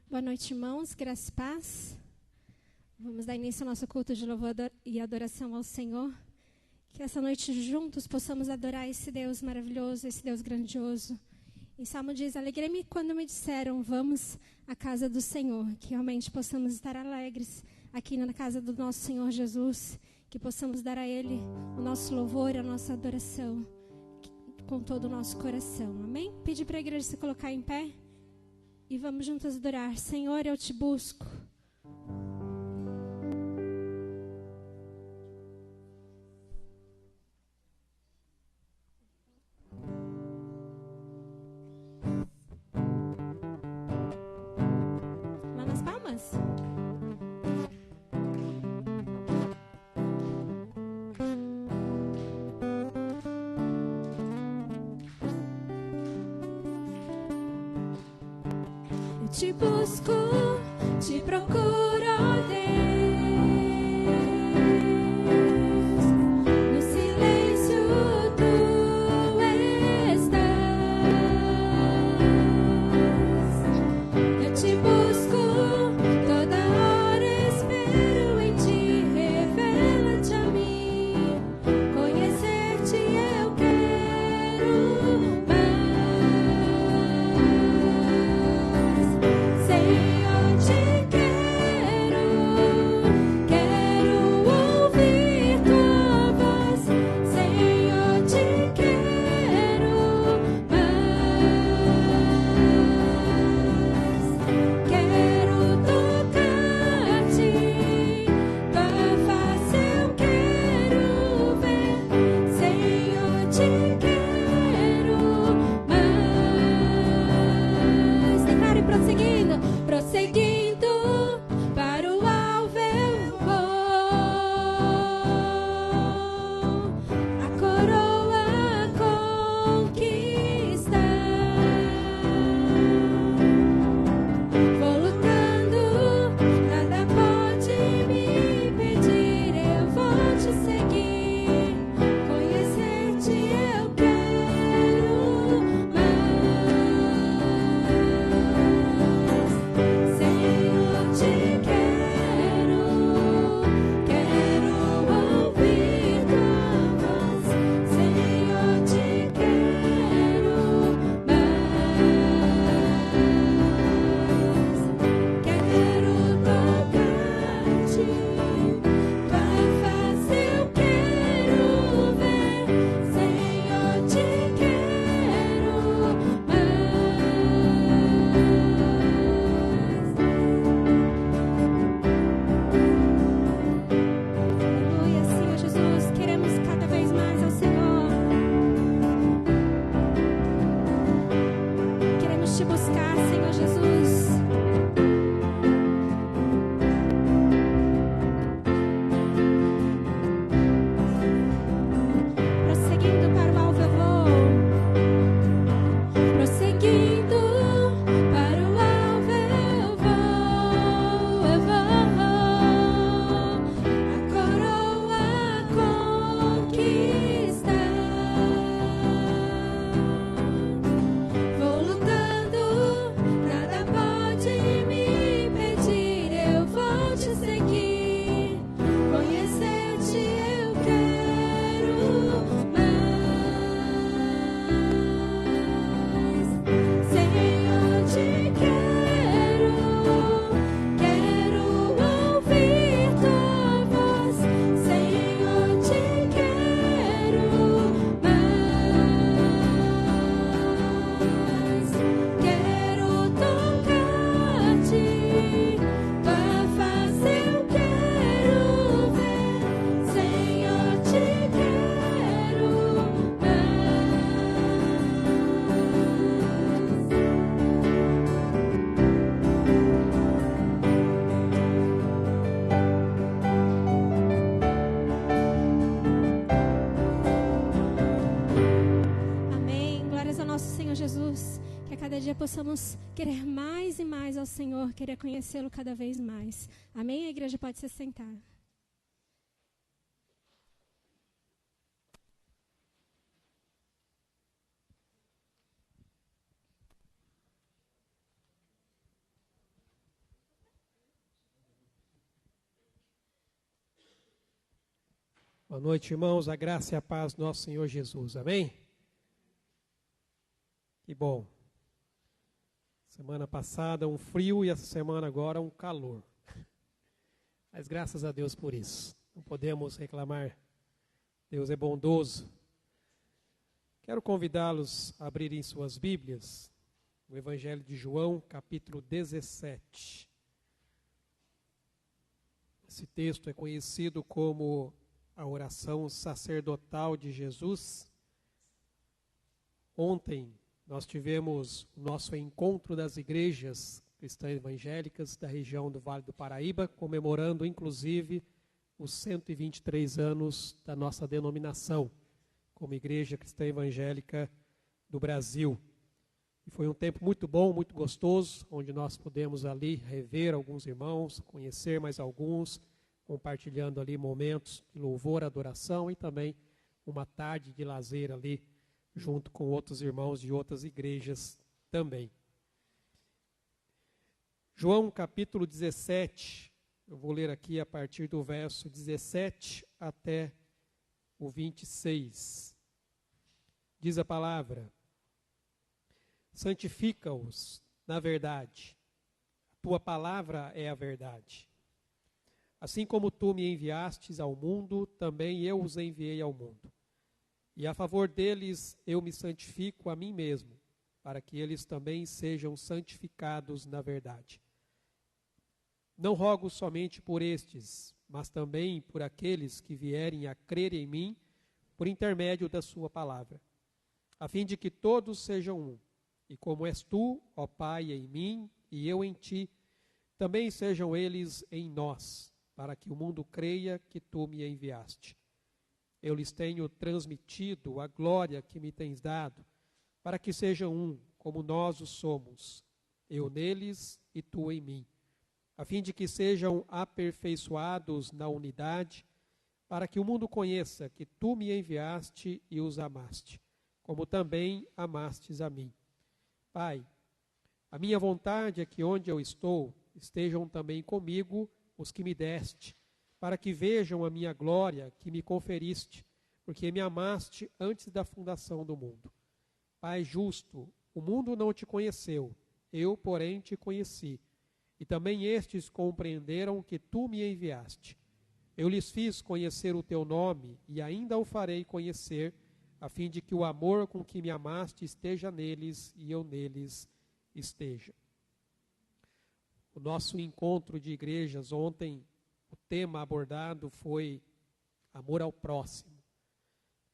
Boa noite, irmãos. Graça e paz. Vamos dar início ao nosso culto de louvor e adoração ao Senhor. Que essa noite juntos possamos adorar esse Deus maravilhoso, esse Deus grandioso. E o Salmo diz: alegrei-me quando me disseram, vamos à casa do Senhor. Que realmente possamos estar alegres aqui na casa do nosso Senhor Jesus. Que possamos dar a Ele o nosso louvor e a nossa adoração com todo o nosso coração. Amém? Pedir para a igreja se colocar em pé. E vamos juntos adorar. Senhor, eu te busco. Lá nas palmas? Eu te busco, te procuro, ó Deus. No silêncio tu estás. Eu te busco, toda hora espero em ti. Revela-te a mim. Conhecer-te eu quero mais. Senhor, te quero, quero ouvir tua voz. Senhor, te quero mais. Quero tocar-te, tua face eu quero ver. Senhor, te quero mais. Declare prosseguindo, prosseguindo para o alvo eu vou, a coroa conquistar. Vou lutando, nada pode me impedir. Eu vou te seguir, conhecer-te eu quero mais. Senhor, te quero, quero ouvir tua voz. Senhor, te quero mais. Quero tocar-te, tua face eu quero ver. Senhor, te quero Aleluia, Senhor Jesus, queremos cada vez mais ao Senhor. Queremos te buscar, Senhor Jesus. Prosseguindo para o alvo eu vou. Prosseguindo para o alvo eu vou, eu vou. A coroa conquistar. Vou lutando, nada pode me impedir. Eu vou te seguir, conhecer-te eu quero mais. Senhor, te quero, quero ouvir tua voz. Senhor, te quero mais. Quero tocar-te, tua face eu quero ver. Senhor, te quero Amém. Glórias ao nosso Senhor Jesus. Que a cada dia possamos querer mais e mais ao Senhor, querer conhecê-lo cada vez mais. Amém? A igreja pode se sentar. Boa noite, irmãos. A graça e a paz do nosso Senhor Jesus. Amém? Que bom. Semana passada um frio e essa semana agora um calor. Mas graças a Deus por isso. Não podemos reclamar. Deus é bondoso. Quero convidá-los a abrirem suas Bíblias no Evangelho de João, capítulo 17. Esse texto é conhecido como a oração sacerdotal de Jesus. Ontem nós tivemos o nosso encontro das igrejas cristãs evangélicas da região do Vale do Paraíba, comemorando inclusive os 123 anos da nossa denominação como Igreja Cristã Evangélica do Brasil. E foi um tempo muito bom, muito gostoso, onde nós pudemos ali rever alguns irmãos, conhecer mais alguns, compartilhando ali momentos de louvor, adoração e também uma tarde de lazer ali, junto com outros irmãos de outras igrejas também. João capítulo 17, eu vou ler aqui a partir do verso 17 até o 26. Diz a palavra: santifica-os na verdade, a tua palavra é a verdade. Assim como tu me enviastes ao mundo, também eu os enviei ao mundo. E a favor deles eu me santifico a mim mesmo, para que eles também sejam santificados na verdade. Não rogo somente por estes, mas também por aqueles que vierem a crer em mim, por intermédio da sua palavra, a fim de que todos sejam um. E como és tu, ó Pai, em mim e eu em ti, também sejam eles em nós, para que o mundo creia que tu me enviaste. Eu lhes tenho transmitido a glória que me tens dado, para que sejam um, como nós o somos, eu neles e tu em mim, a fim de que sejam aperfeiçoados na unidade, para que o mundo conheça que tu me enviaste e os amaste, como também amastes a mim. Pai, a minha vontade é que onde eu estou, estejam também comigo os que me deste, para que vejam a minha glória que me conferiste, porque me amaste antes da fundação do mundo. Pai justo, o mundo não te conheceu, eu, porém, te conheci, e também estes compreenderam que tu me enviaste. Eu lhes fiz conhecer o teu nome, e ainda o farei conhecer, a fim de que o amor com que me amaste esteja neles, e eu neles esteja. O nosso encontro de igrejas ontem, o tema abordado foi amor ao próximo.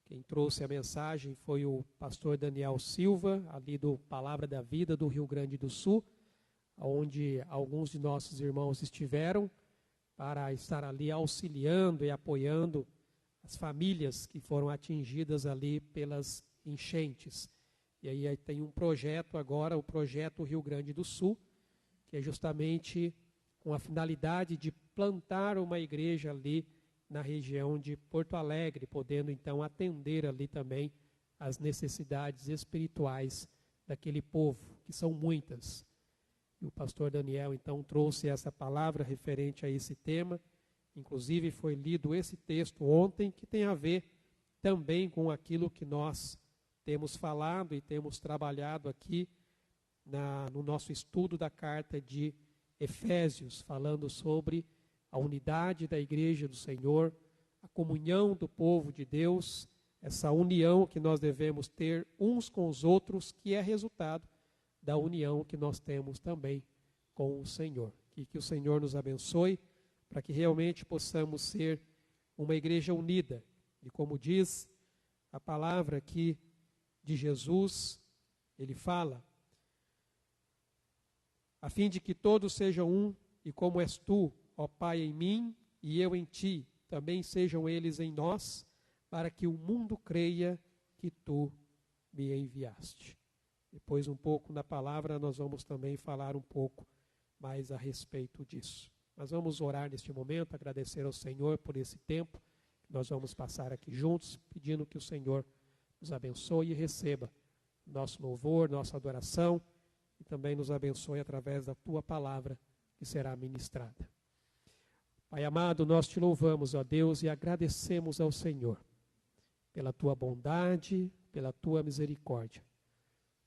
Quem trouxe a mensagem foi o pastor Daniel Silva, ali do Palavra da Vida do Rio Grande do Sul, onde alguns de nossos irmãos estiveram para estar ali auxiliando e apoiando as famílias que foram atingidas ali pelas enchentes. E aí tem um projeto agora, o projeto Rio Grande do Sul, que é justamente com a finalidade de plantar uma igreja ali na região de Porto Alegre, podendo então atender ali também as necessidades espirituais daquele povo, que são muitas. E o pastor Daniel então trouxe essa palavra referente a esse tema, inclusive foi lido esse texto ontem, que tem a ver também com aquilo que nós temos falado e temos trabalhado aqui no nosso estudo da carta de Efésios, falando sobre a unidade da igreja do Senhor, a comunhão do povo de Deus, essa união que nós devemos ter uns com os outros, que é resultado da união que nós temos também com o Senhor. Que o Senhor nos abençoe, para que realmente possamos ser uma igreja unida. E como diz a palavra aqui de Jesus, ele fala: a fim de que todos sejam um, e como és tu, ó Pai, em mim e eu em ti, também sejam eles em nós, para que o mundo creia que tu me enviaste. Depois, um pouco na palavra, nós vamos também falar um pouco mais a respeito disso. Mas vamos orar neste momento, agradecer ao Senhor por esse tempo que nós vamos passar aqui juntos, pedindo que o Senhor nos abençoe e receba nosso louvor, nossa adoração, e também nos abençoe através da tua palavra que será ministrada. Pai amado, nós te louvamos, ó Deus, e agradecemos ao Senhor pela tua bondade, pela tua misericórdia.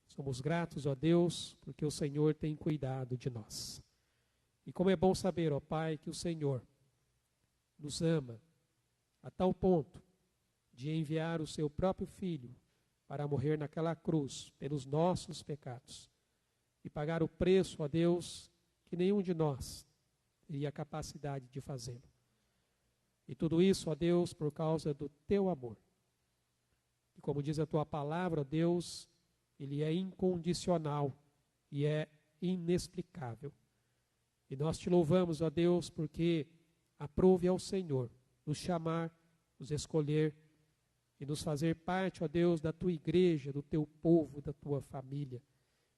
Somos gratos, ó Deus, porque o Senhor tem cuidado de nós. E como é bom saber, ó Pai, que o Senhor nos ama a tal ponto de enviar o seu próprio Filho para morrer naquela cruz pelos nossos pecados e pagar o preço, ó Deus, que nenhum de nós teria a capacidade de fazê-lo. E tudo isso, ó Deus, por causa do teu amor. E como diz a tua palavra, ó Deus, ele é incondicional e é inexplicável. E nós te louvamos, ó Deus, porque aprove ao Senhor nos chamar, nos escolher e nos fazer parte, ó Deus, da tua igreja, do teu povo, da tua família.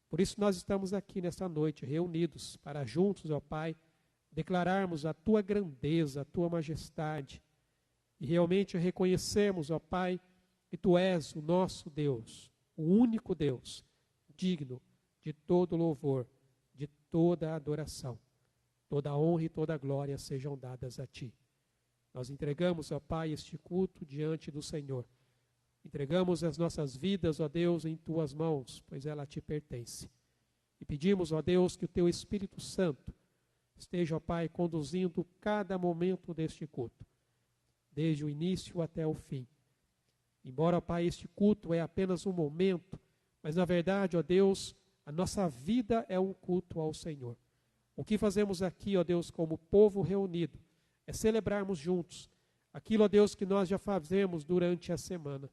Por isso nós estamos aqui nesta noite, reunidos, para juntos, ó Pai, declararmos a tua grandeza, a tua majestade, e realmente reconhecermos, ó Pai, que tu és o nosso Deus, o único Deus, digno de todo louvor, de toda adoração. Toda honra e toda glória sejam dadas a ti. Nós entregamos, ó Pai, este culto diante do Senhor. Entregamos as nossas vidas, ó Deus, em tuas mãos, pois ela te pertence. E pedimos, ó Deus, que o teu Espírito Santo esteja, ó Pai, conduzindo cada momento deste culto, desde o início até o fim. Embora, ó Pai, este culto é apenas um momento, mas na verdade, ó Deus, a nossa vida é um culto ao Senhor. O que fazemos aqui, ó Deus, como povo reunido, é celebrarmos juntos aquilo, ó Deus, que nós já fazemos durante a semana,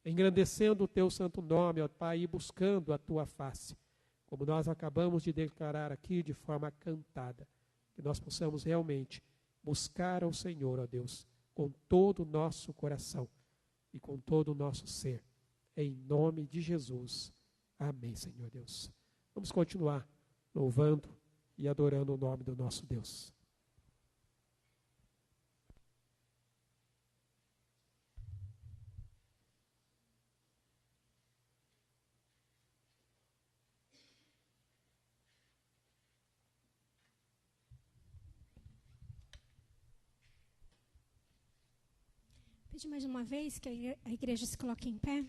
engrandecendo o teu santo nome, ó Pai, e buscando a tua face, como nós acabamos de declarar aqui de forma cantada, que nós possamos realmente buscar ao Senhor, ó Deus, com todo o nosso coração e com todo o nosso ser, em nome de Jesus. Amém, Senhor Deus. Vamos continuar louvando e adorando o nome do nosso Deus. Pedir mais uma vez que a igreja se coloque em pé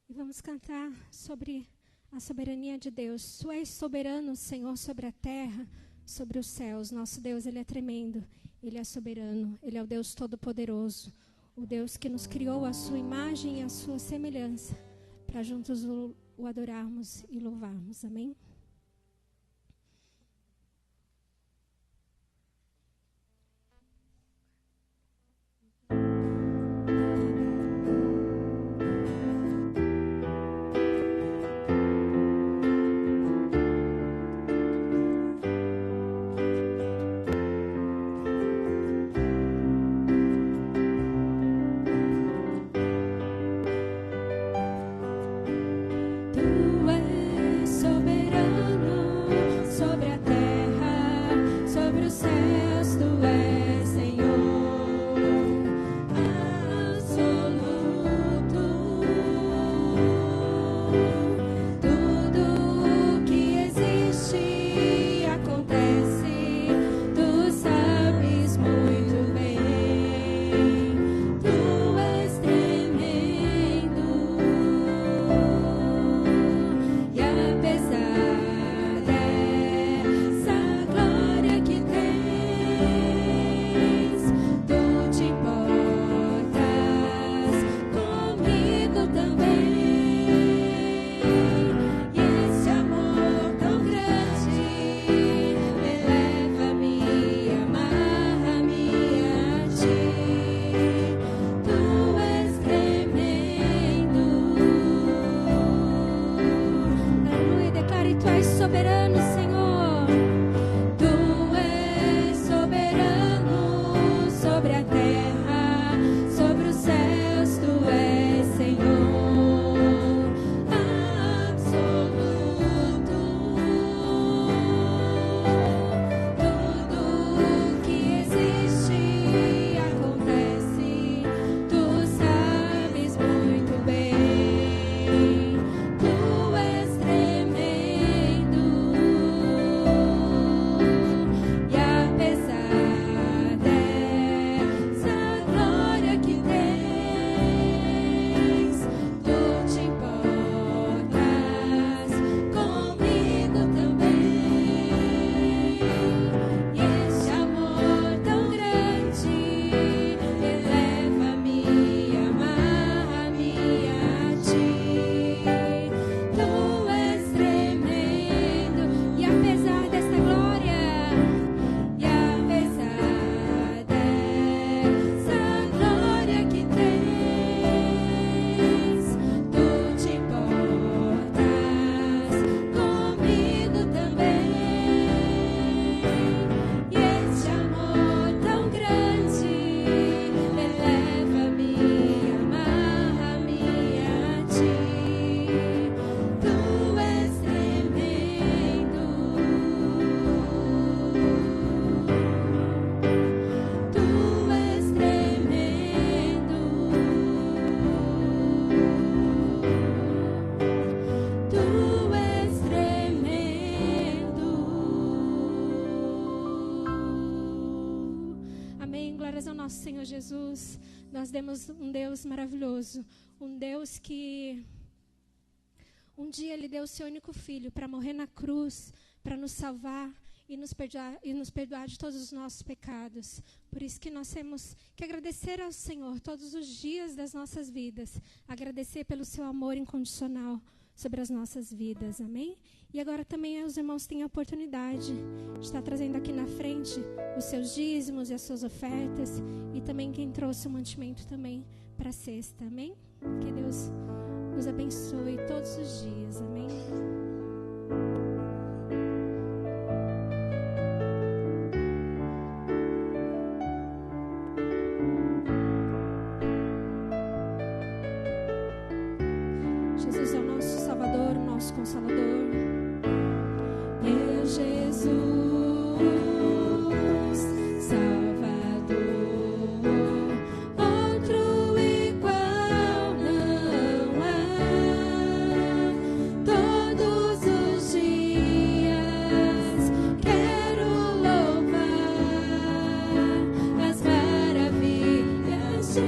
e vamos cantar sobre a soberania de Deus. Tu és soberano, Senhor, sobre a terra, sobre os céus. Nosso Deus, Ele é tremendo, Ele é soberano, Ele é o Deus todo-poderoso, o Deus que nos criou à sua imagem e à sua semelhança, para juntos o adorarmos e louvarmos. Amém? Tu és tremendo. Senhor Jesus, nós temos um Deus maravilhoso, um Deus que um dia Ele deu o seu único filho para morrer na cruz, para nos salvar e nos perdoar de todos os nossos pecados. Por isso que nós temos que agradecer ao Senhor todos os dias das nossas vidas, agradecer pelo seu amor incondicional sobre as nossas vidas, amém? E agora também os irmãos têm a oportunidade de estar trazendo aqui na frente os seus dízimos e as suas ofertas, e também quem trouxe o mantimento também para a cesta, amém? Que Deus nos abençoe todos os dias, amém? Jesus é o nosso Salvador, o nosso Consolador. Meu Jesus, Salvador, outro igual não há. Todos os dias quero louvar as maravilhas de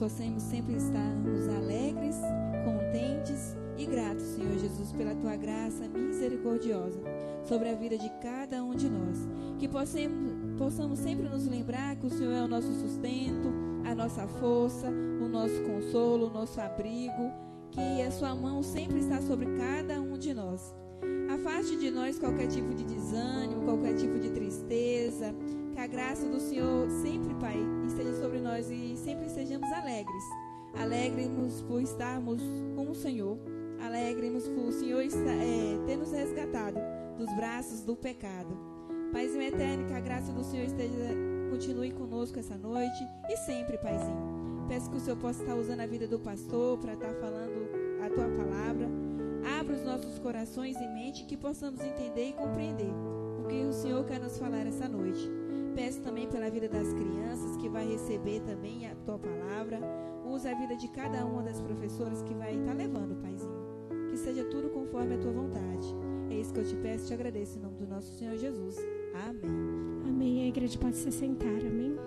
possamos sempre estarmos alegres, contentes e gratos, Senhor Jesus, pela Tua graça misericordiosa sobre a vida de cada um de nós. Que possamos sempre nos lembrar que o Senhor é o nosso sustento, a nossa força, o nosso consolo, o nosso abrigo, que a Sua mão sempre está sobre cada um de nós. Afaste de nós qualquer tipo de desânimo, qualquer tipo de tristeza. Que a graça do Senhor sempre, Pai, esteja sobre nós e sempre sejamos alegres. Alegre-nos por estarmos com o Senhor. Alegre-nos por o Senhor ter nos resgatado dos braços do pecado. Paizinho eterno, que a graça do Senhor continue conosco essa noite e sempre, Paizinho. Peço que o Senhor possa estar usando a vida do pastor para estar falando a Tua palavra. Abra os nossos corações e mente, que possamos entender e compreender o que o Senhor quer nos falar essa noite. Peço também pela vida das crianças, que vai receber também a Tua palavra. Usa a vida de cada uma das professoras que vai estar levando, Paizinho. Que seja tudo conforme a Tua vontade. É isso que eu te peço e te agradeço em nome do nosso Senhor Jesus. Amém. Amém. A igreja pode se sentar. Amém.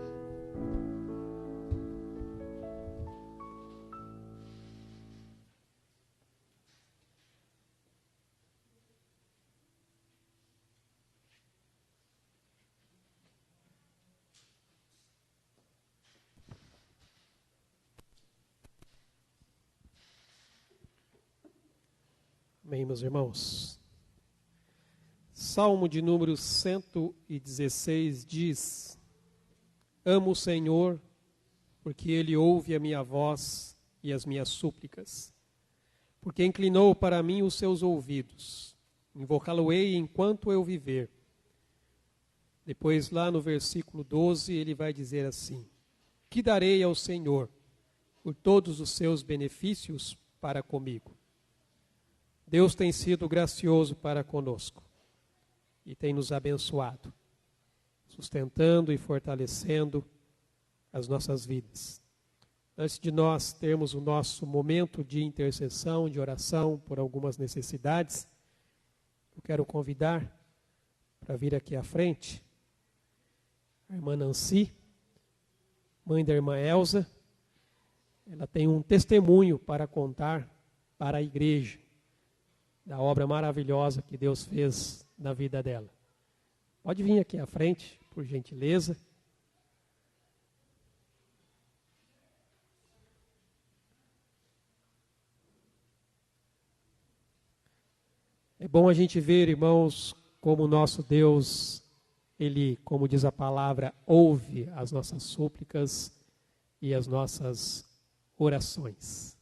Amém, meus irmãos. Salmo de número 116 diz: Amo o Senhor, porque Ele ouve a minha voz e as minhas súplicas. Porque inclinou para mim os seus ouvidos. Invocá-lo-ei enquanto eu viver. Depois, lá no versículo 12, ele vai dizer assim: Que darei ao Senhor por todos os seus benefícios para comigo? Deus tem sido gracioso para conosco e tem nos abençoado, sustentando e fortalecendo as nossas vidas. Antes de nós termos o nosso momento de intercessão, de oração por algumas necessidades, eu quero convidar para vir aqui à frente a irmã Nancy, mãe da irmã Elza. Ela tem um testemunho para contar para a igreja da obra maravilhosa que Deus fez na vida dela. Pode vir aqui à frente, por gentileza. É bom a gente ver, irmãos, como o nosso Deus, Ele, como diz a palavra, ouve as nossas súplicas e as nossas orações.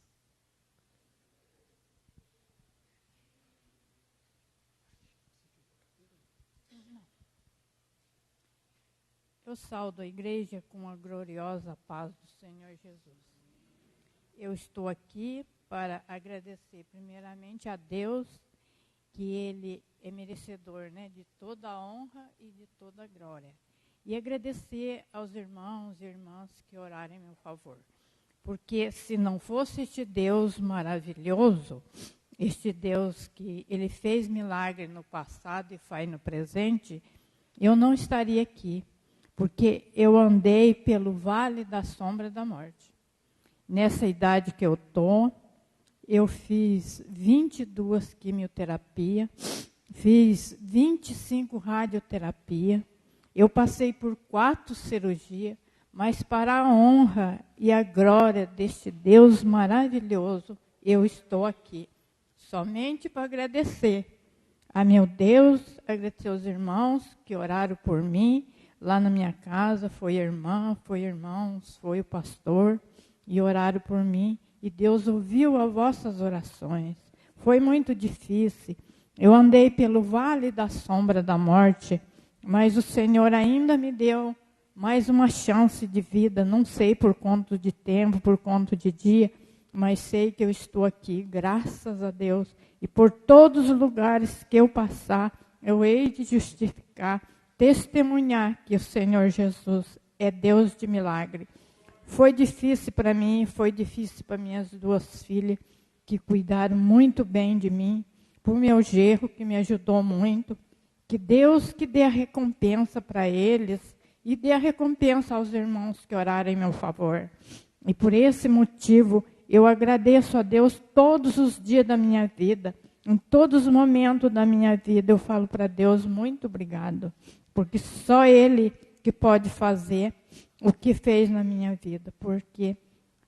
Eu saudo a igreja com a gloriosa paz do Senhor Jesus. Eu estou aqui para agradecer primeiramente a Deus, que Ele é merecedor, né, de toda a honra e de toda a glória. E agradecer aos irmãos e irmãs que oraram em meu favor. Porque se não fosse este Deus maravilhoso, este Deus que Ele fez milagre no passado e faz no presente, eu não estaria aqui. Porque eu andei pelo vale da sombra da morte. Nessa idade que eu estou, eu fiz 22 quimioterapias, fiz 25 radioterapias, eu passei por 4 cirurgias, mas para a honra e a glória deste Deus maravilhoso, eu estou aqui. Somente para agradecer a meu Deus, agradecer aos irmãos que oraram por mim. Lá na minha casa foi a irmã, foi irmãos, foi o pastor, e oraram por mim. E Deus ouviu as vossas orações. Foi muito difícil. Eu andei pelo vale da sombra da morte, mas o Senhor ainda me deu mais uma chance de vida. Não sei por quanto de tempo, por quanto de dia, mas sei que eu estou aqui, graças a Deus. E por todos os lugares que eu passar, eu hei de justificar, testemunhar que o Senhor Jesus é Deus de milagre. Foi difícil para mim, foi difícil para minhas 2 filhas, que cuidaram muito bem de mim, por meu genro, que me ajudou muito. Que Deus que dê a recompensa para eles e dê a recompensa aos irmãos que oraram em meu favor. E por esse motivo, eu agradeço a Deus todos os dias da minha vida. Em todos os momentos da minha vida, eu falo para Deus, muito obrigado. Porque só Ele que pode fazer o que fez na minha vida. Porque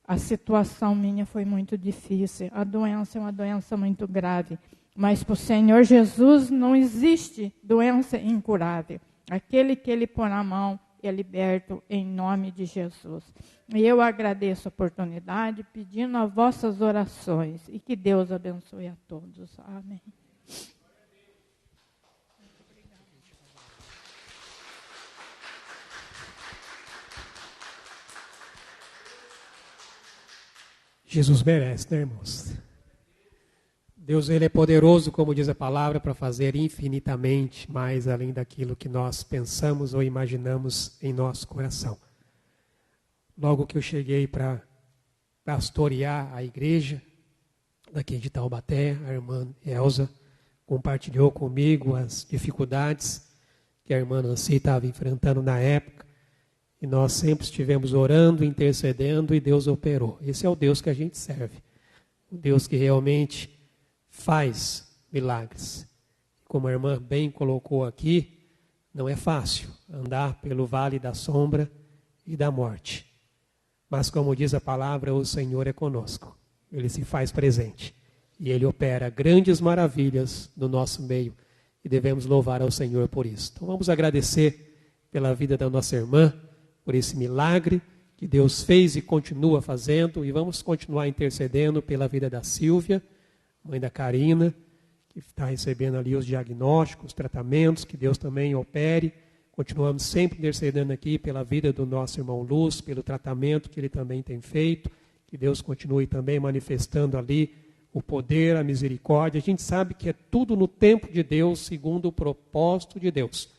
a situação minha foi muito difícil. A doença é uma doença muito grave. Mas para o Senhor Jesus não existe doença incurável. Aquele que Ele põe na mão é liberto em nome de Jesus. E eu agradeço a oportunidade, pedindo as vossas orações. E que Deus abençoe a todos. Amém. Jesus merece, né, irmãos? Deus, Ele é poderoso, como diz a palavra, para fazer infinitamente mais além daquilo que nós pensamos ou imaginamos em nosso coração. Logo que eu cheguei para pastorear a igreja daqui de Taubaté, a irmã Elza compartilhou comigo as dificuldades que a irmã Nancy estava enfrentando na época. E nós sempre estivemos orando, intercedendo e Deus operou. Esse é o Deus que a gente serve. O Deus que realmente faz milagres. Como a irmã bem colocou aqui, não é fácil andar pelo vale da sombra e da morte. Mas como diz a palavra, o Senhor é conosco. Ele se faz presente. E Ele opera grandes maravilhas no nosso meio. E devemos louvar ao Senhor por isso. Então vamos agradecer pela vida da nossa irmã, por esse milagre que Deus fez e continua fazendo. E vamos continuar intercedendo pela vida da Silvia, mãe da Karina, que está recebendo ali os diagnósticos, os tratamentos, que Deus também opere. Continuamos sempre intercedendo aqui pela vida do nosso irmão Luz, pelo tratamento que ele também tem feito. Que Deus continue também manifestando ali o poder, a misericórdia. A gente sabe que é tudo no tempo de Deus, segundo o propósito de Deus.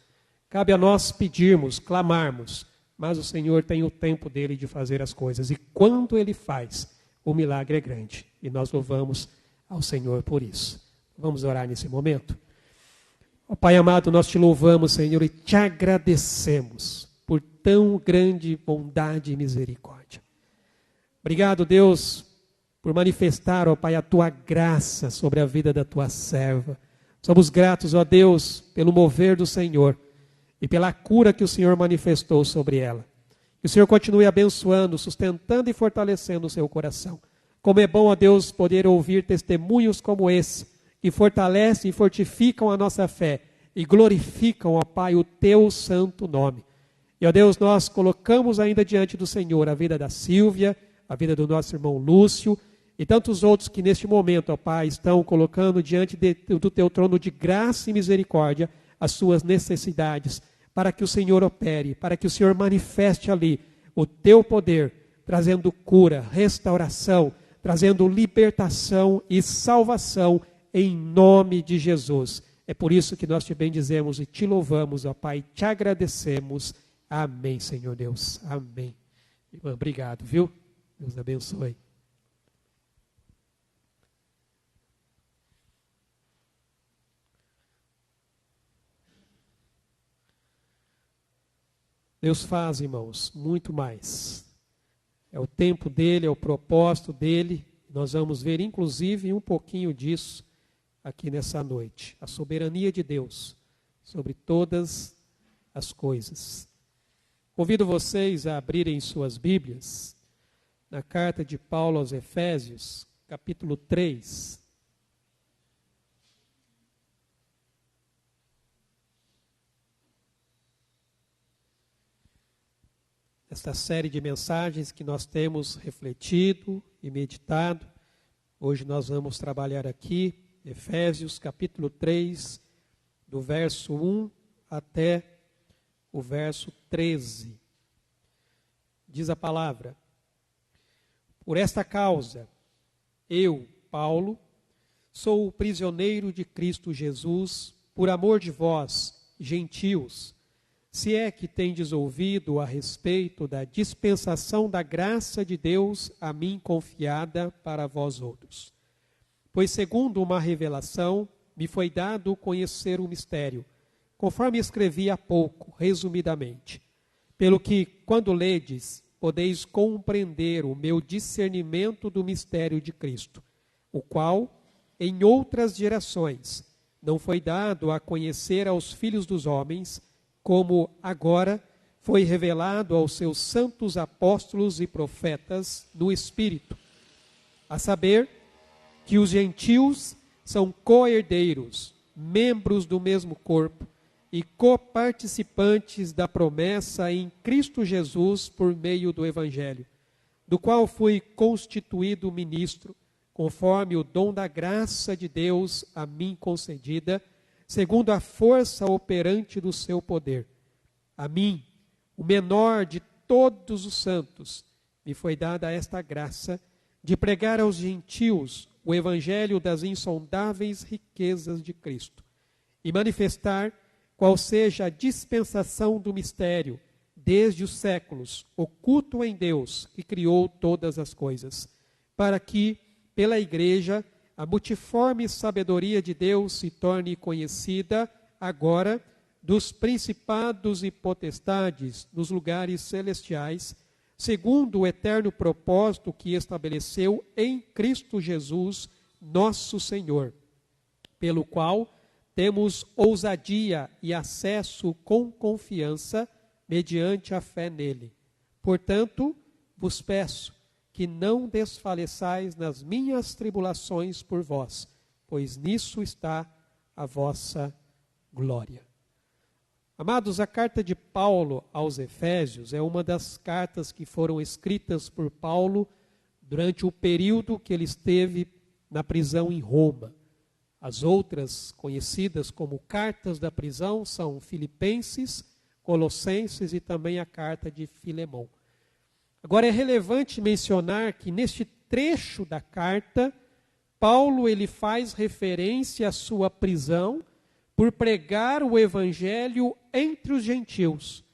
Cabe a nós pedirmos, clamarmos, mas o Senhor tem o tempo dele de fazer as coisas. E quando Ele faz, o milagre é grande. E nós louvamos ao Senhor por isso. Vamos orar nesse momento? Ó Pai amado, nós te louvamos, Senhor, e te agradecemos por tão grande bondade e misericórdia. Obrigado, Deus, por manifestar, ó Pai, a tua graça sobre a vida da tua serva. Somos gratos, ó Deus, pelo mover do Senhor e pela cura que o Senhor manifestou sobre ela. Que o Senhor continue abençoando, sustentando e fortalecendo o seu coração. Como é bom, ó Deus, poder ouvir testemunhos como esse, que fortalecem e fortificam a nossa fé e glorificam, ó Pai, o teu santo nome. E, ó Deus, nós colocamos ainda diante do Senhor a vida da Silvia, a vida do nosso irmão Lúcio e tantos outros que neste momento, ó Pai, estão colocando diante do teu trono de graça e misericórdia as suas necessidades, para que o Senhor opere, para que o Senhor manifeste ali o teu poder, trazendo cura, restauração, trazendo libertação e salvação em nome de Jesus. É por isso que nós te bendizemos e te louvamos, ó Pai, te agradecemos. Amém, Senhor Deus. Amém. Irmã, obrigado, viu? Deus abençoe. Deus faz, irmãos, muito mais. É o tempo dele, é o propósito dele. Nós vamos ver, inclusive, um pouquinho disso aqui nessa noite. A soberania de Deus sobre todas as coisas. Convido vocês a abrirem suas Bíblias na carta de Paulo aos Efésios, capítulo 3. Esta série de mensagens que nós temos refletido e meditado. Hoje nós vamos trabalhar aqui, Efésios capítulo 3, do verso 1 até o verso 13. Diz a palavra: por esta causa, eu, Paulo, sou o prisioneiro de Cristo Jesus, por amor de vós, gentios, se é que tendes ouvido a respeito da dispensação da graça de Deus a mim confiada para vós outros. Pois segundo uma revelação, me foi dado conhecer o mistério, conforme escrevi há pouco, resumidamente. Pelo que, quando ledes, podeis compreender o meu discernimento do mistério de Cristo, o qual, em outras gerações, não foi dado a conhecer aos filhos dos homens, como agora foi revelado aos seus santos apóstolos e profetas no Espírito, a saber, que os gentios são co-herdeiros, membros do mesmo corpo e coparticipantes da promessa em Cristo Jesus por meio do Evangelho, do qual fui constituído ministro, conforme o dom da graça de Deus a mim concedida, segundo a força operante do seu poder. A mim, o menor de todos os santos, me foi dada esta graça de pregar aos gentios o evangelho das insondáveis riquezas de Cristo e manifestar qual seja a dispensação do mistério, desde os séculos, oculto em Deus, que criou todas as coisas, para que, pela Igreja, a multiforme sabedoria de Deus se torne conhecida agora dos principados e potestades nos lugares celestiais, segundo o eterno propósito que estabeleceu em Cristo Jesus, nosso Senhor, pelo qual temos ousadia e acesso com confiança mediante a fé nele. Portanto, vos peço que não desfaleçais nas minhas tribulações por vós, pois nisso está a vossa glória. Amados, a carta de Paulo aos Efésios é uma das cartas que foram escritas por Paulo durante o período que ele esteve na prisão em Roma. As outras, conhecidas como cartas da prisão, são Filipenses, Colossenses e também a carta de Filemão. Agora é relevante mencionar que neste trecho da carta, Paulo ele faz referência à sua prisão por pregar o evangelho entre os gentios.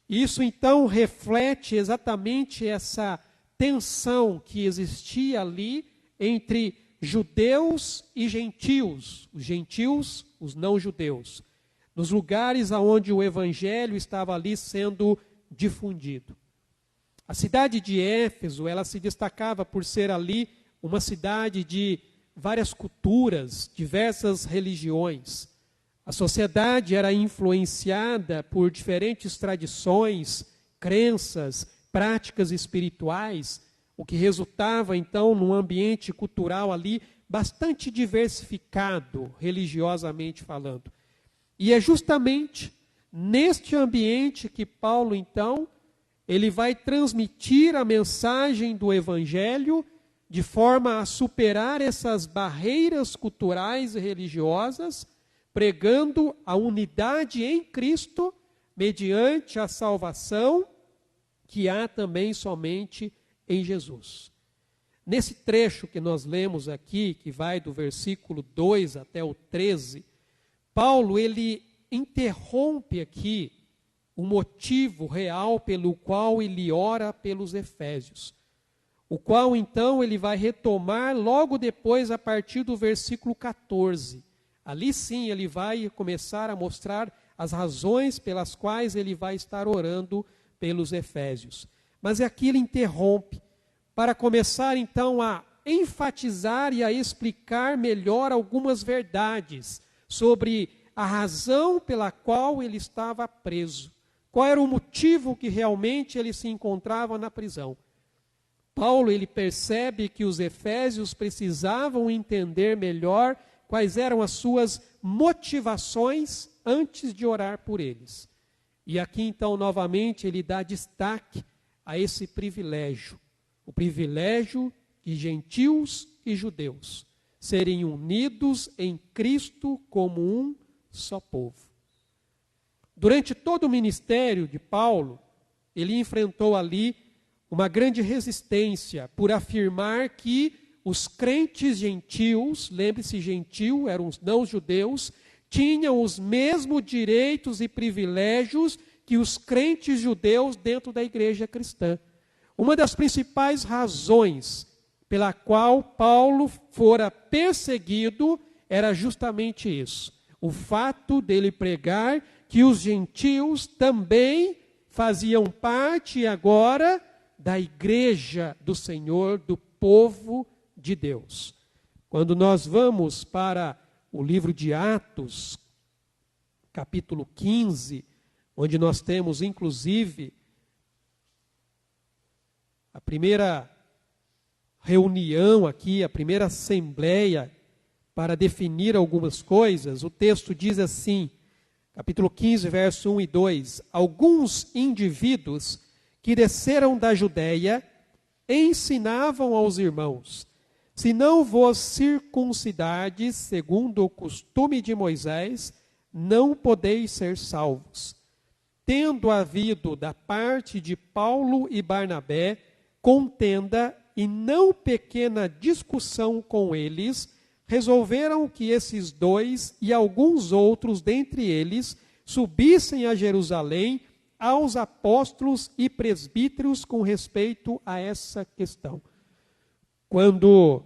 Isso então reflete exatamente essa tensão que existia ali entre judeus e gentios, os gentios, os não-judeus, nos lugares onde o evangelho estava ali sendo difundido. A cidade de Éfeso, ela se destacava por ser ali uma cidade de várias culturas, diversas religiões. A sociedade era influenciada por diferentes tradições, crenças, práticas espirituais, o que resultava então num ambiente cultural ali bastante diversificado, religiosamente falando. E é justamente neste ambiente que Paulo então, ele vai transmitir a mensagem do evangelho de forma a superar essas barreiras culturais e religiosas, pregando a unidade em Cristo mediante a salvação que há também somente em Jesus. Nesse trecho que nós lemos aqui, que vai do versículo 2 até o 13, Paulo ele interrompe aqui o motivo real pelo qual ele ora pelos Efésios, o qual então ele vai retomar logo depois a partir do versículo 14. Ali sim ele vai começar a mostrar as razões pelas quais ele vai estar orando pelos Efésios. Mas aqui ele interrompe para começar então a enfatizar e a explicar melhor algumas verdades sobre a razão pela qual ele estava preso. Qual era o motivo que realmente ele se encontrava na prisão? Paulo ele percebe que os efésios precisavam entender melhor quais eram as suas motivações antes de orar por eles. E aqui então novamente ele dá destaque a esse privilégio, o privilégio de gentios e judeus serem unidos em Cristo como um só povo. Durante todo o ministério de Paulo, ele enfrentou ali uma grande resistência por afirmar que os crentes gentios, lembre-se, gentil, eram os não-judeus, tinham os mesmos direitos e privilégios que os crentes judeus dentro da igreja cristã. Uma das principais razões pela qual Paulo fora perseguido era justamente isso. O fato dele pregar que os gentios também faziam parte agora da igreja do Senhor, do povo de Deus. Quando nós vamos para o livro de Atos, capítulo 15, onde nós temos inclusive a primeira reunião aqui, a primeira assembleia para definir algumas coisas, o texto diz assim, capítulo 15, verso 1 e 2, alguns indivíduos que desceram da Judéia ensinavam aos irmãos, se não vos circuncidardes segundo o costume de Moisés, não podeis ser salvos. Tendo havido da parte de Paulo e Barnabé contenda e não pequena discussão com eles, resolveram que esses dois e alguns outros dentre eles subissem a Jerusalém aos apóstolos e presbíteros com respeito a essa questão. Quando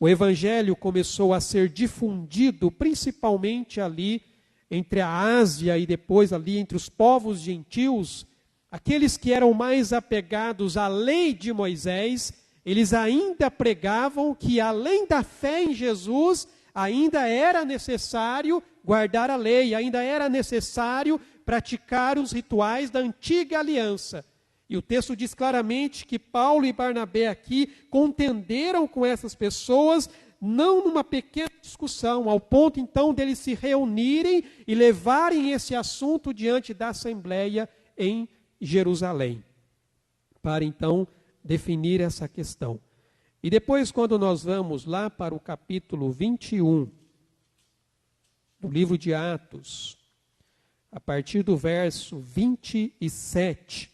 o evangelho começou a ser difundido, principalmente ali entre a Ásia e depois ali entre os povos gentios, aqueles que eram mais apegados à lei de Moisés, eles ainda pregavam que além da fé em Jesus, ainda era necessário guardar a lei, ainda era necessário praticar os rituais da antiga aliança. E o texto diz claramente que Paulo e Barnabé aqui contenderam com essas pessoas, não numa pequena discussão, ao ponto então deles se reunirem e levarem esse assunto diante da Assembleia em Jerusalém, para então definir essa questão. E depois, quando nós vamos lá para o capítulo 21 do livro de Atos, a partir do verso 27,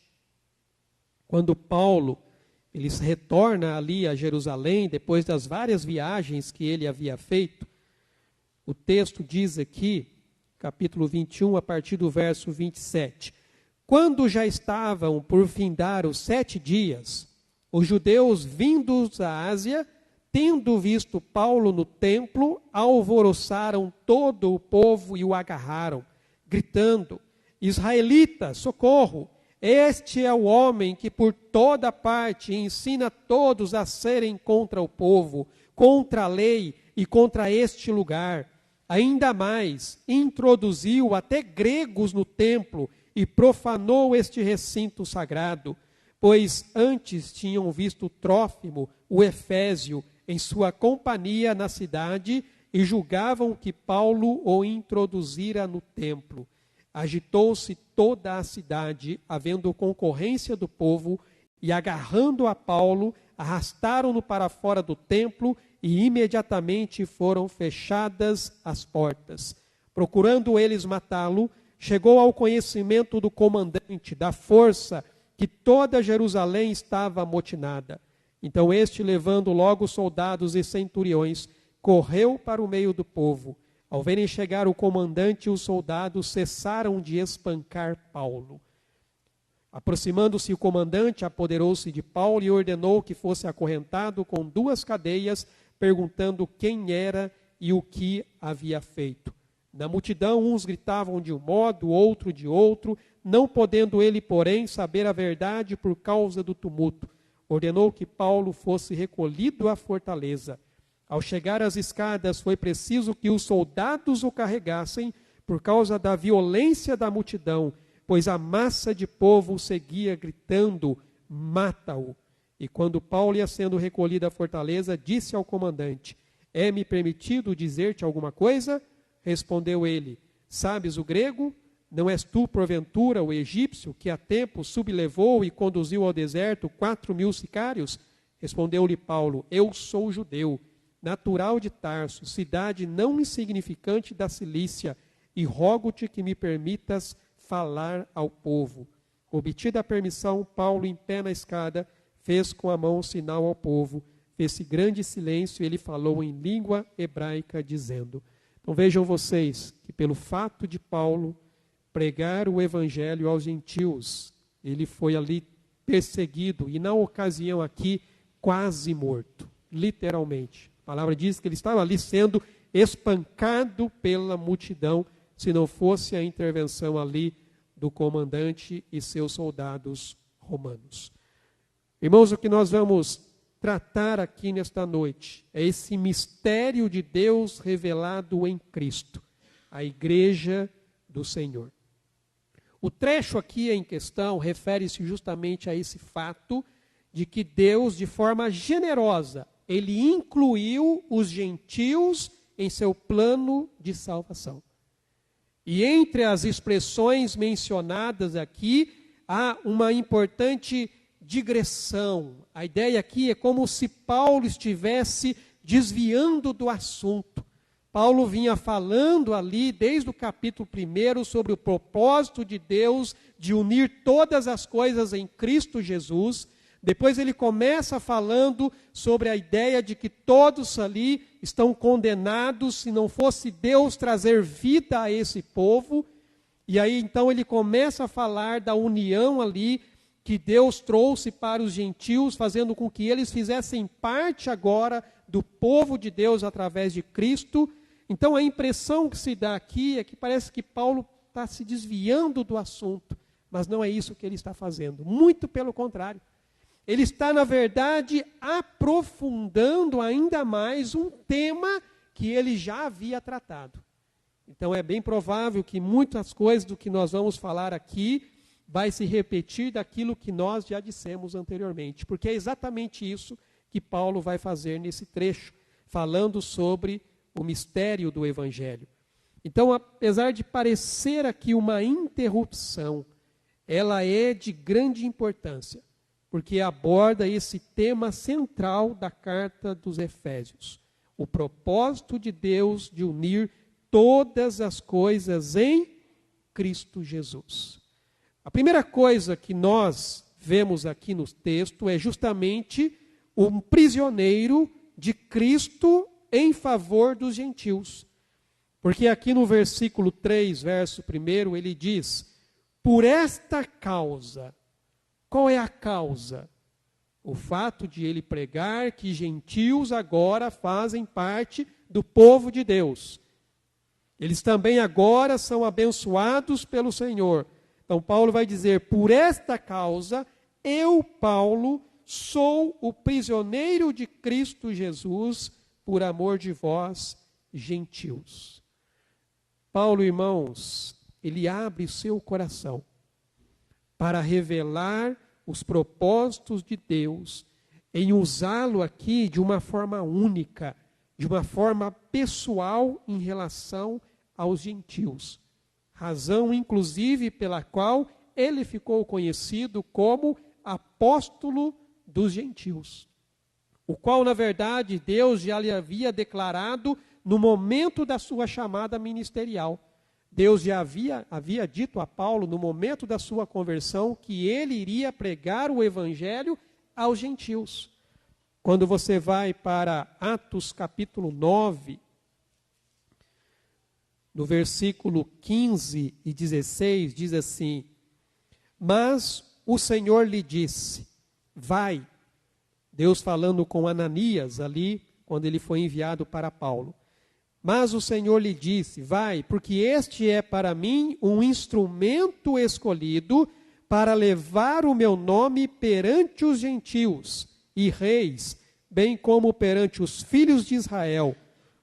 quando Paulo ele retorna ali a Jerusalém, depois das várias viagens que ele havia feito, o texto diz aqui, capítulo 21, a partir do verso 27, quando já estavam por findar os 7 dias, os judeus vindos da Ásia, tendo visto Paulo no templo, alvoroçaram todo o povo e o agarraram, gritando, israelita, socorro! Este é o homem que por toda parte ensina todos a serem contra o povo, contra a lei e contra este lugar. Ainda mais, introduziu até gregos no templo e profanou este recinto sagrado, pois antes tinham visto Trófimo, o Efésio, em sua companhia na cidade e julgavam que Paulo o introduzira no templo. Agitou-se toda a cidade, havendo concorrência do povo, e agarrando a Paulo, arrastaram-no para fora do templo e imediatamente foram fechadas as portas. Procurando eles matá-lo, chegou ao conhecimento do comandante da força que toda Jerusalém estava amotinada. Então este, levando logo soldados e centuriões, correu para o meio do povo. Ao verem chegar o comandante e os soldados, cessaram de espancar Paulo. Aproximando-se o comandante, apoderou-se de Paulo e ordenou que fosse acorrentado com 2 cadeias, perguntando quem era e o que havia feito. Na multidão, uns gritavam de um modo, outro de outro, não podendo ele, porém, saber a verdade por causa do tumulto. Ordenou que Paulo fosse recolhido à fortaleza. Ao chegar às escadas, foi preciso que os soldados o carregassem por causa da violência da multidão, pois a massa de povo seguia gritando, mata-o. E quando Paulo ia sendo recolhido à fortaleza, disse ao comandante, é-me permitido dizer-te alguma coisa? Respondeu ele, sabes o grego? Não és tu, porventura, o egípcio, que há tempo sublevou e conduziu ao deserto 4.000 sicários? Respondeu-lhe Paulo, eu sou judeu, natural de Tarso, cidade não insignificante da Cilícia, e rogo-te que me permitas falar ao povo. Obtida a permissão, Paulo, em pé na escada, fez com a mão um sinal ao povo, fez-se grande silêncio e ele falou em língua hebraica, dizendo... Então vejam vocês que pelo fato de Paulo pregar o evangelho aos gentios, ele foi ali perseguido e na ocasião aqui quase morto, literalmente. A palavra diz que ele estava ali sendo espancado pela multidão, se não fosse a intervenção ali do comandante e seus soldados romanos. Irmãos, o que nós vamos tratar aqui nesta noite é esse mistério de Deus revelado em Cristo, a igreja do Senhor. O trecho aqui em questão refere-se justamente a esse fato de que Deus, de forma generosa, ele incluiu os gentios em seu plano de salvação. E entre as expressões mencionadas aqui, há uma importante digressão. A ideia aqui é como se Paulo estivesse desviando do assunto. Paulo vinha falando ali, desde o capítulo 1, sobre o propósito de Deus de unir todas as coisas em Cristo Jesus. Depois ele começa falando sobre a ideia de que todos ali estão condenados se não fosse Deus trazer vida a esse povo. E aí então ele começa a falar da união ali que Deus trouxe para os gentios, fazendo com que eles fizessem parte agora do povo de Deus através de Cristo. Então a impressão que se dá aqui é que parece que Paulo está se desviando do assunto, mas não é isso que ele está fazendo, muito pelo contrário. Ele está, na verdade, aprofundando ainda mais um tema que ele já havia tratado. Então é bem provável que muitas coisas do que nós vamos falar aqui vai se repetir daquilo que nós já dissemos anteriormente, porque é exatamente isso que Paulo vai fazer nesse trecho, falando sobre o mistério do Evangelho. Então, apesar de parecer aqui uma interrupção, ela é de grande importância, porque aborda esse tema central da carta dos Efésios, o propósito de Deus de unir todas as coisas em Cristo Jesus. A primeira coisa que nós vemos aqui no texto é justamente um prisioneiro de Cristo em favor dos gentios. Porque aqui no versículo 3, verso 1, ele diz: por esta causa. Qual é a causa? O fato de ele pregar que gentios agora fazem parte do povo de Deus. Eles também agora são abençoados pelo Senhor. Então Paulo vai dizer: por esta causa, eu, Paulo, sou o prisioneiro de Cristo Jesus, por amor de vós, gentios. Paulo, irmãos, ele abre seu coração para revelar os propósitos de Deus, em usá-lo aqui de uma forma única, de uma forma pessoal em relação aos gentios. Razão, inclusive, pela qual ele ficou conhecido como apóstolo dos gentios, o qual, na verdade, Deus já lhe havia declarado no momento da sua chamada ministerial. Deus já havia dito a Paulo, no momento da sua conversão, que ele iria pregar o evangelho aos gentios. Quando você vai para Atos capítulo 9, no versículo 15 e 16, diz assim: mas o Senhor lhe disse, vai. Deus falando com Ananias ali, quando ele foi enviado para Paulo. Mas o Senhor lhe disse, vai, porque este é para mim um instrumento escolhido para levar o meu nome perante os gentios e reis, bem como perante os filhos de Israel,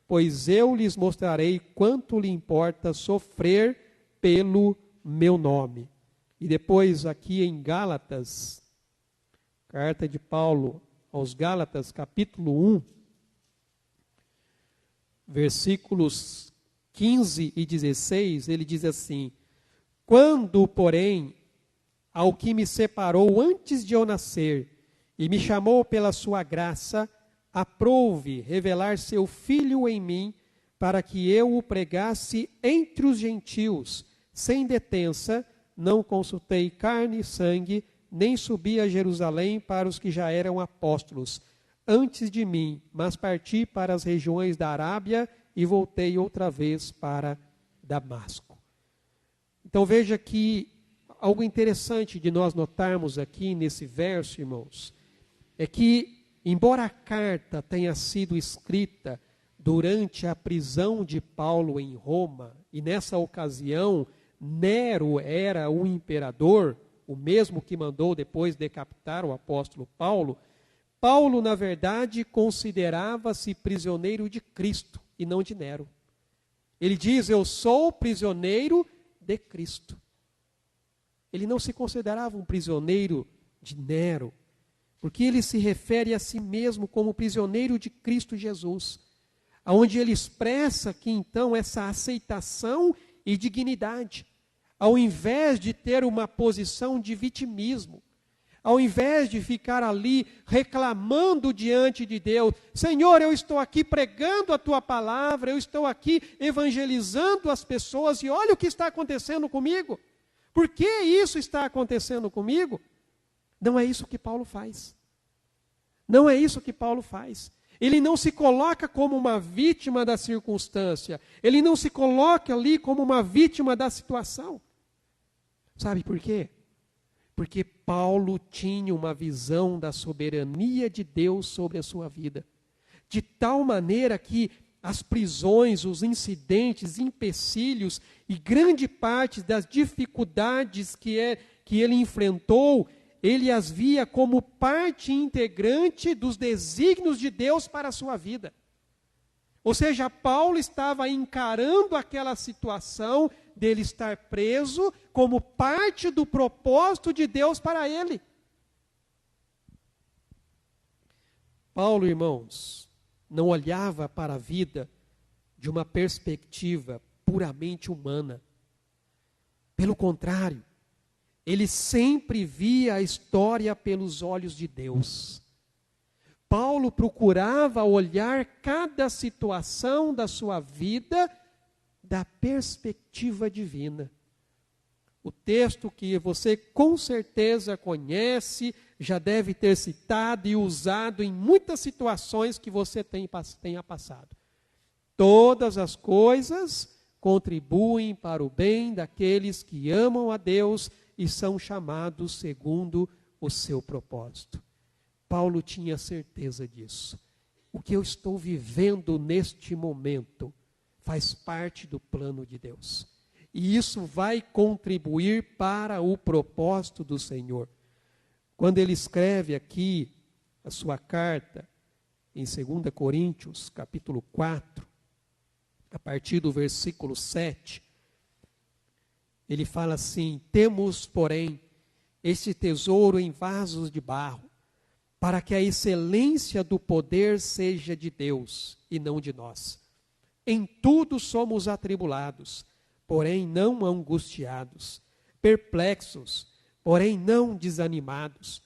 pois eu lhes mostrarei quanto lhe importa sofrer pelo meu nome. E depois aqui em Gálatas, carta de Paulo aos Gálatas, capítulo 1, versículos 15 e 16, ele diz assim: quando, porém, ao que me separou antes de eu nascer, e me chamou pela sua graça, aprouve revelar seu Filho em mim, para que eu o pregasse entre os gentios, sem detença, não consultei carne e sangue, nem subi a Jerusalém para os que já eram apóstolos antes de mim, mas parti para as regiões da Arábia e voltei outra vez para Damasco. Então veja que algo interessante de nós notarmos aqui nesse verso, irmãos, é que, embora a carta tenha sido escrita durante a prisão de Paulo em Roma, e nessa ocasião Nero era o imperador, o mesmo que mandou depois decapitar o apóstolo Paulo, Paulo, na verdade, considerava-se prisioneiro de Cristo e não de Nero. Ele diz, eu sou prisioneiro de Cristo. Ele não se considerava um prisioneiro de Nero, porque ele se refere a si mesmo como prisioneiro de Cristo Jesus, onde ele expressa aqui então essa aceitação e dignidade, ao invés de ter uma posição de vitimismo, ao invés de ficar ali reclamando diante de Deus, Senhor, eu estou aqui pregando a tua palavra, eu estou aqui evangelizando as pessoas e olha o que está acontecendo comigo. Por que isso está acontecendo comigo? Não é isso que Paulo faz. Não é isso que Paulo faz. Ele não se coloca como uma vítima da circunstância. Ele não se coloca ali como uma vítima da situação. Sabe por quê? Porque Paulo tinha uma visão da soberania de Deus sobre a sua vida. De tal maneira que as prisões, os incidentes, empecilhos e grande parte das dificuldades que ele enfrentou, ele as via como parte integrante dos desígnios de Deus para a sua vida. Ou seja, Paulo estava encarando aquela situação dele estar preso como parte do propósito de Deus para ele. Paulo, irmãos, não olhava para a vida de uma perspectiva puramente humana. Pelo contrário, ele sempre via a história pelos olhos de Deus. Paulo procurava olhar cada situação da sua vida da perspectiva divina. O texto que você com certeza conhece, já deve ter citado e usado em muitas situações que você tenha passado. Todas as coisas contribuem para o bem daqueles que amam a Deus e são chamados segundo o seu propósito. Paulo tinha certeza disso. O que eu estou vivendo neste momento faz parte do plano de Deus. E isso vai contribuir para o propósito do Senhor. Quando ele escreve aqui a sua carta, em 2 Coríntios, capítulo 4, a partir do versículo 7, ele fala assim, temos, porém, este tesouro em vasos de barro, para que a excelência do poder seja de Deus e não de nós. Em tudo somos atribulados, porém não angustiados, perplexos, porém não desanimados,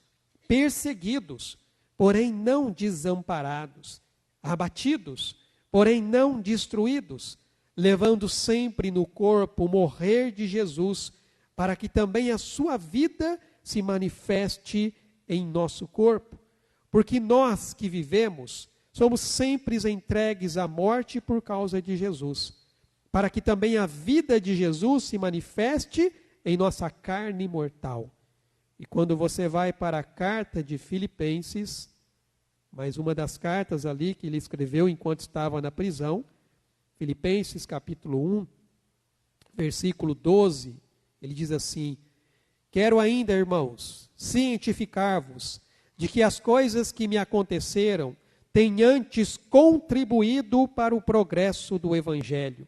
perseguidos, porém não desamparados, abatidos, porém não destruídos, levando sempre no corpo o morrer de Jesus, para que também a sua vida se manifeste em nosso corpo. Porque nós que vivemos, somos sempre entregues à morte por causa de Jesus, para que também a vida de Jesus se manifeste em nossa carne mortal. E quando você vai para a carta de Filipenses, mais uma das cartas ali que ele escreveu enquanto estava na prisão, Filipenses capítulo 1, versículo 12, ele diz assim, quero ainda, irmãos, cientificar-vos de que as coisas que me aconteceram têm antes contribuído para o progresso do Evangelho,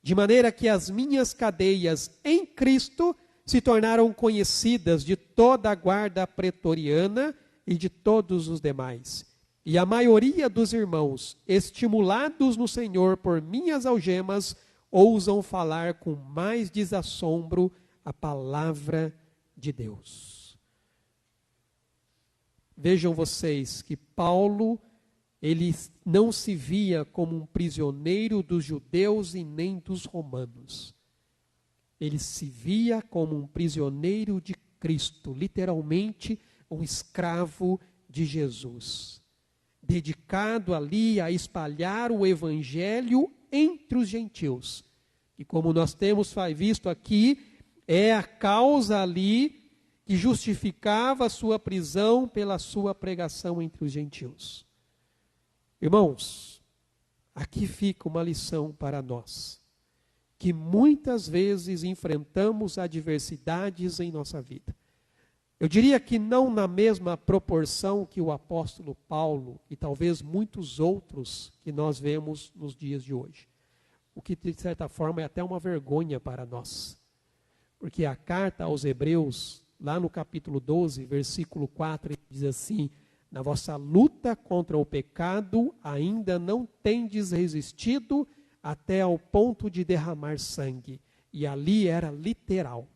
de maneira que as minhas cadeias em Cristo se tornaram conhecidas de toda a guarda pretoriana e de todos os demais. E a maioria dos irmãos, estimulados no Senhor por minhas algemas, ousam falar com mais desassombro a palavra de Deus. Vejam vocês que Paulo, ele não se via como um prisioneiro dos judeus e nem dos romanos. Ele se via como um prisioneiro de Cristo, literalmente um escravo de Jesus, dedicado ali a espalhar o evangelho entre os gentios. E como nós temos visto aqui, é a causa ali que justificava a sua prisão pela sua pregação entre os gentios. Irmãos, aqui fica uma lição para nós, que muitas vezes enfrentamos adversidades em nossa vida. Eu diria que não na mesma proporção que o apóstolo Paulo e talvez muitos outros que nós vemos nos dias de hoje. O que, de certa forma, é até uma vergonha para nós. Porque a carta aos Hebreus, lá no capítulo 12, versículo 4, ele diz assim: na vossa luta contra o pecado ainda não tendes resistido até ao ponto de derramar sangue. E ali era literal.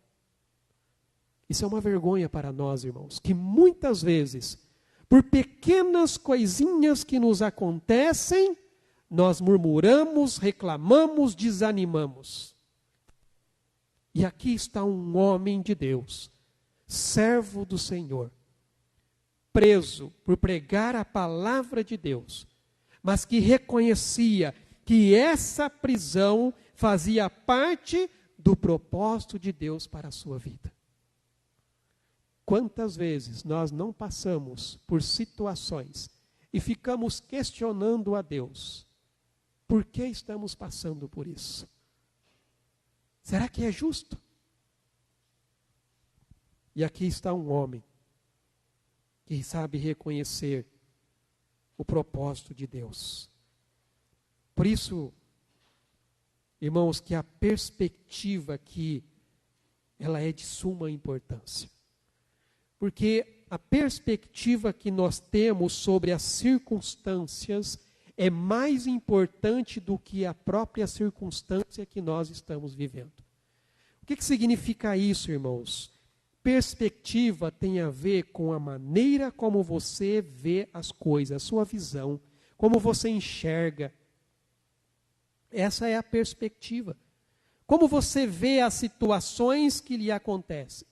Isso é uma vergonha para nós, irmãos, que muitas vezes, por pequenas coisinhas que nos acontecem, nós murmuramos, reclamamos, desanimamos. E aqui está um homem de Deus, servo do Senhor, preso por pregar a palavra de Deus, mas que reconhecia que essa prisão fazia parte do propósito de Deus para a sua vida. Quantas vezes nós não passamos por situações e ficamos questionando a Deus, por que estamos passando por isso? Será que é justo? E aqui está um homem que sabe reconhecer o propósito de Deus. Por isso, irmãos, que a perspectiva aqui, ela é de suma importância. Porque a perspectiva que nós temos sobre as circunstâncias é mais importante do que a própria circunstância que nós estamos vivendo. O que significa isso, irmãos? Perspectiva tem a ver com a maneira como você vê as coisas, a sua visão, como você enxerga. Essa é a perspectiva. Como você vê as situações que lhe acontecem.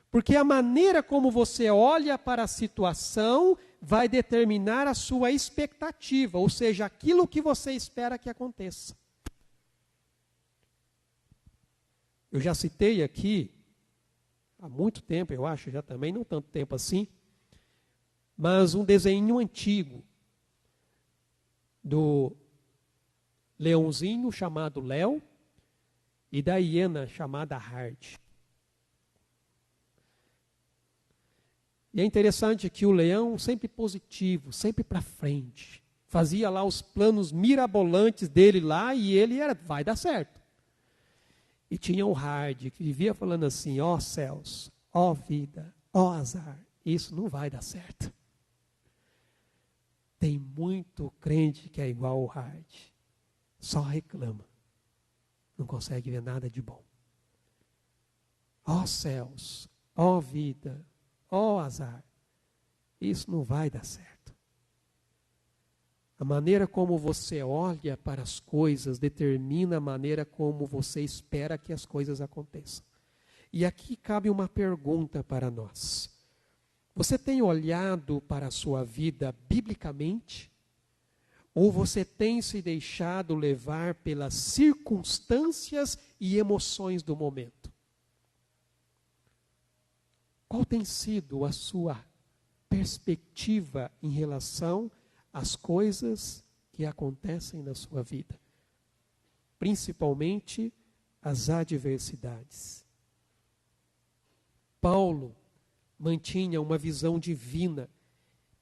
Porque a maneira como você olha para a situação vai determinar a sua expectativa, ou seja, aquilo que você espera que aconteça. Eu já citei aqui, há muito tempo, eu acho, já também, não tanto tempo assim, mas um desenho antigo do leãozinho chamado Léo e da hiena chamada Hard. E é interessante que o leão sempre positivo, sempre para frente, fazia lá os planos mirabolantes dele lá e ele vai dar certo. E tinha o Hard que vivia falando assim: ó céus, ó vida, ó azar, isso não vai dar certo. Tem muito crente que é igual ao Hard, só reclama, não consegue ver nada de bom. Ó céus, ó vida, ó azar, isso não vai dar certo. A maneira como você olha para as coisas determina a maneira como você espera que as coisas aconteçam. E aqui cabe uma pergunta para nós. Você tem olhado para a sua vida biblicamente? Ou você tem se deixado levar pelas circunstâncias e emoções do momento? Qual tem sido a sua perspectiva em relação às coisas que acontecem na sua vida? Principalmente as adversidades. Paulo mantinha uma visão divina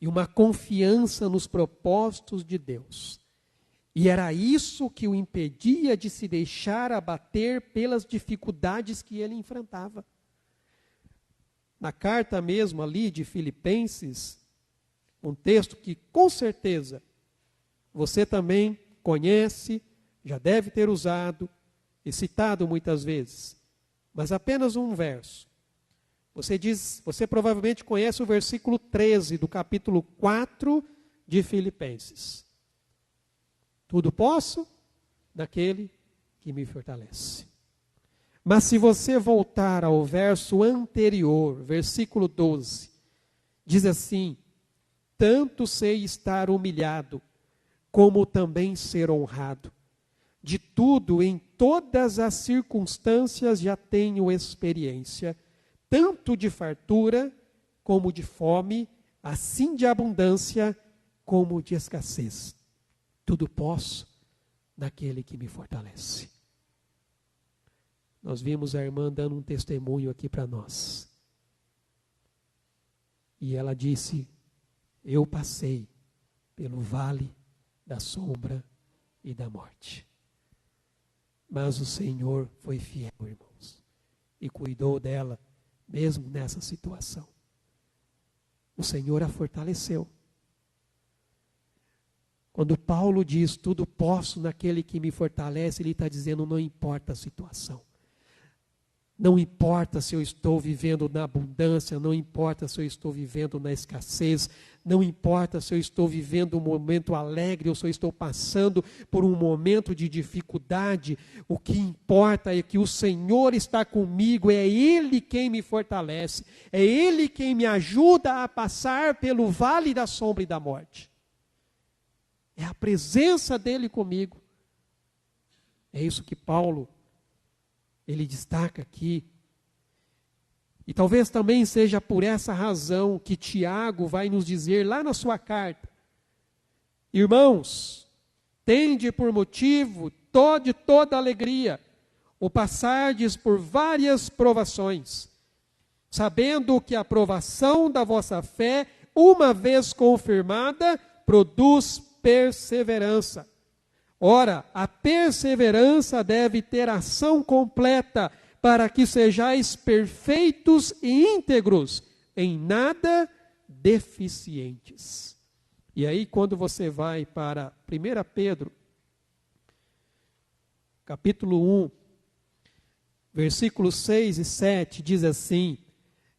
e uma confiança nos propósitos de Deus. E era isso que o impedia de se deixar abater pelas dificuldades que ele enfrentava. Na carta mesmo ali de Filipenses, um texto que com certeza você também conhece, já deve ter usado e citado muitas vezes, mas apenas um verso. Você provavelmente conhece o versículo 13 do capítulo 4 de Filipenses. Tudo posso naquele que me fortalece. Mas se você voltar ao verso anterior, versículo 12, diz assim: tanto sei estar humilhado, como também ser honrado. De tudo, em todas as circunstâncias já tenho experiência, tanto de fartura como de fome, assim de abundância como de escassez. Tudo posso naquele que me fortalece. Nós vimos a irmã dando um testemunho aqui para nós. E ela disse: eu passei pelo vale da sombra e da morte. Mas o Senhor foi fiel, irmãos, e cuidou dela, mesmo nessa situação. O Senhor a fortaleceu. Quando Paulo diz, tudo posso naquele que me fortalece, ele está dizendo, não importa a situação. Não importa se eu estou vivendo na abundância, não importa se eu estou vivendo na escassez, não importa se eu estou vivendo um momento alegre ou se eu estou passando por um momento de dificuldade. O que importa é que o Senhor está comigo, é Ele quem me fortalece, é Ele quem me ajuda a passar pelo vale da sombra e da morte. É a presença dEle comigo. É isso que Paulo ele destaca aqui. E talvez também seja por essa razão que Tiago vai nos dizer lá na sua carta: irmãos, tende por motivo de toda alegria o passardes por várias provações, sabendo que a provação da vossa fé, uma vez confirmada, produz perseverança. Ora, a perseverança deve ter ação completa, para que sejais perfeitos e íntegros, em nada deficientes. E aí, quando você vai para 1 Pedro, capítulo 1, versículos 6 e 7, diz assim: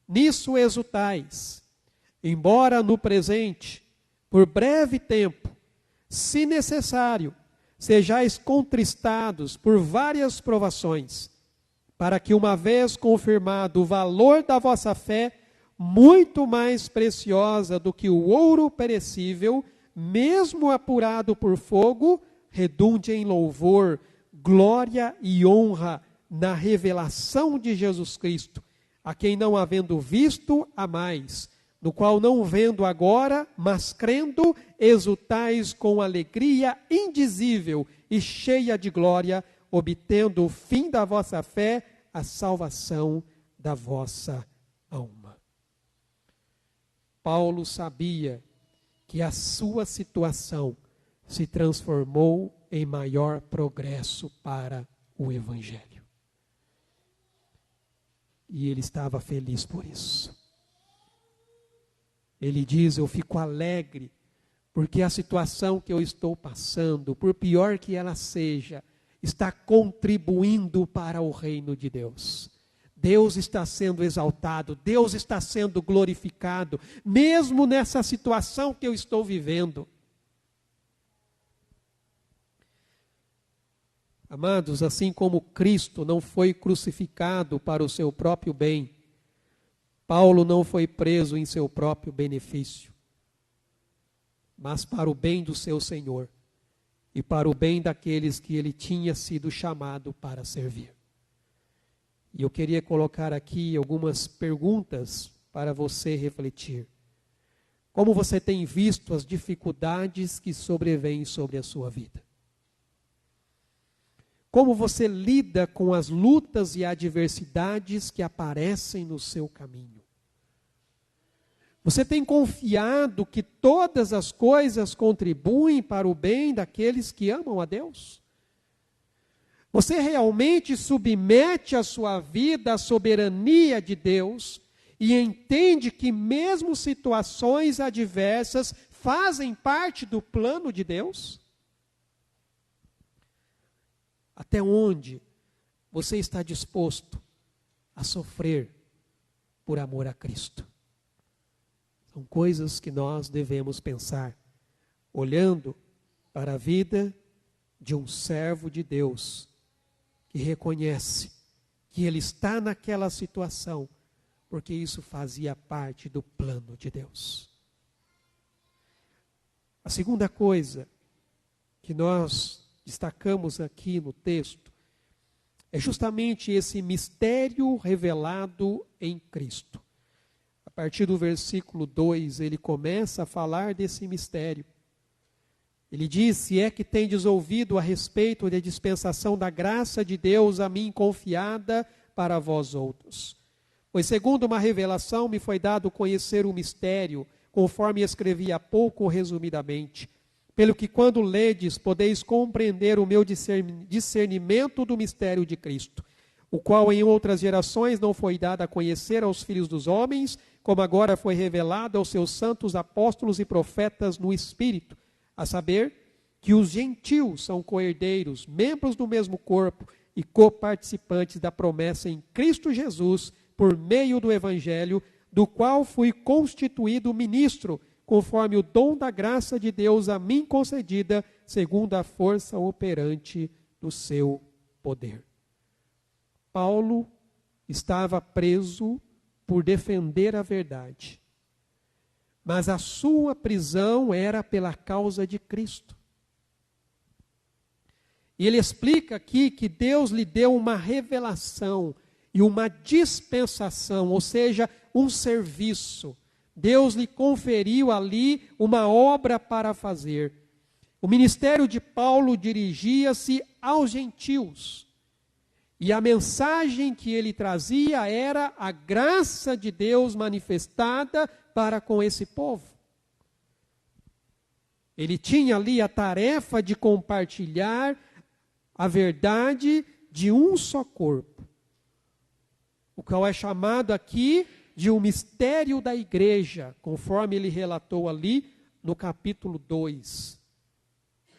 nisso exultais, embora no presente, por breve tempo, se necessário, sejais contristados por várias provações, para que uma vez confirmado o valor da vossa fé, muito mais preciosa do que o ouro perecível, mesmo apurado por fogo, redunde em louvor, glória e honra na revelação de Jesus Cristo, a quem não havendo visto, amais, no qual não vendo agora, mas crendo, exultais com alegria indizível e cheia de glória, obtendo o fim da vossa fé, a salvação da vossa alma. Paulo sabia que a sua situação se transformou em maior progresso para o Evangelho. E ele estava feliz por isso. Ele diz, eu fico alegre, porque a situação que eu estou passando, por pior que ela seja, está contribuindo para o reino de Deus. Deus está sendo exaltado, Deus está sendo glorificado, mesmo nessa situação que eu estou vivendo. Amados, assim como Cristo não foi crucificado para o seu próprio bem, Paulo não foi preso em seu próprio benefício, mas para o bem do seu Senhor e para o bem daqueles que ele tinha sido chamado para servir. E eu queria colocar aqui algumas perguntas para você refletir. Como você tem visto as dificuldades que sobrevêm sobre a sua vida? Como você lida com as lutas e adversidades que aparecem no seu caminho? Você tem confiado que todas as coisas contribuem para o bem daqueles que amam a Deus? Você realmente submete a sua vida à soberania de Deus e entende que mesmo situações adversas fazem parte do plano de Deus? Até onde você está disposto a sofrer por amor a Cristo? São coisas que nós devemos pensar, olhando para a vida de um servo de Deus, que reconhece que ele está naquela situação, porque isso fazia parte do plano de Deus. A segunda coisa que nós destacamos aqui no texto é justamente esse mistério revelado em Cristo. A partir do versículo 2, ele começa a falar desse mistério. Ele diz: se é que tendes ouvido a respeito da dispensação da graça de Deus a mim confiada para vós outros. Pois segundo uma revelação me foi dado conhecer o mistério, conforme escrevi há pouco resumidamente, pelo que quando ledes podeis compreender o meu discernimento do mistério de Cristo, o qual em outras gerações não foi dado a conhecer aos filhos dos homens, como agora foi revelado aos seus santos apóstolos e profetas no Espírito, a saber, que os gentios são co-herdeiros, membros do mesmo corpo e coparticipantes da promessa em Cristo Jesus, por meio do Evangelho, do qual fui constituído ministro, conforme o dom da graça de Deus a mim concedida, segundo a força operante do seu poder. Paulo estava preso por defender a verdade. Mas a sua prisão era pela causa de Cristo. E ele explica aqui que Deus lhe deu uma revelação e uma dispensação, ou seja, um serviço. Deus lhe conferiu ali uma obra para fazer. O ministério de Paulo dirigia-se aos gentios. E a mensagem que ele trazia era a graça de Deus manifestada para com esse povo. Ele tinha ali a tarefa de compartilhar a verdade de um só corpo, o qual é chamado aqui de um mistério da igreja, conforme ele relatou ali no capítulo 2,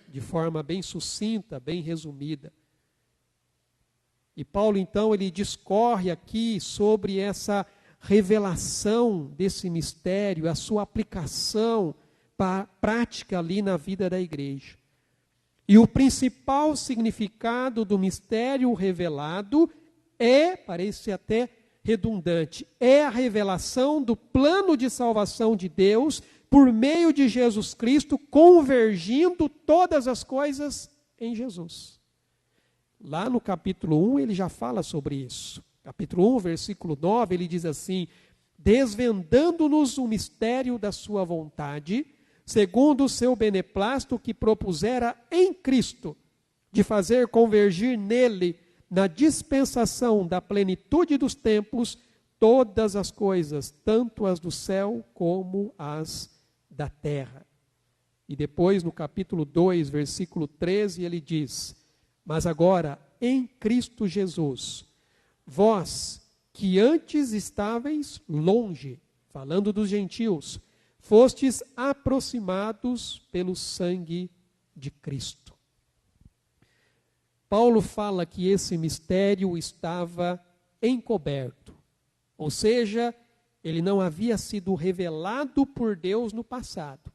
de forma bem sucinta, bem resumida. E Paulo, então, ele discorre aqui sobre essa revelação desse mistério, a sua aplicação prática ali na vida da igreja. E o principal significado do mistério revelado é, parece até redundante, é a revelação do plano de salvação de Deus por meio de Jesus Cristo, convergindo todas as coisas em Jesus. Lá no capítulo 1 ele já fala sobre isso. Capítulo 1, versículo 9, ele diz assim: desvendando-nos o mistério da sua vontade, segundo o seu beneplácito que propusera em Cristo, de fazer convergir nele, na dispensação da plenitude dos tempos, todas as coisas, tanto as do céu como as da terra. E depois, no capítulo 2, versículo 13, ele diz: mas agora, em Cristo Jesus, vós que antes estáveis longe, falando dos gentios, fostes aproximados pelo sangue de Cristo. Paulo fala que esse mistério estava encoberto, ou seja, ele não havia sido revelado por Deus no passado.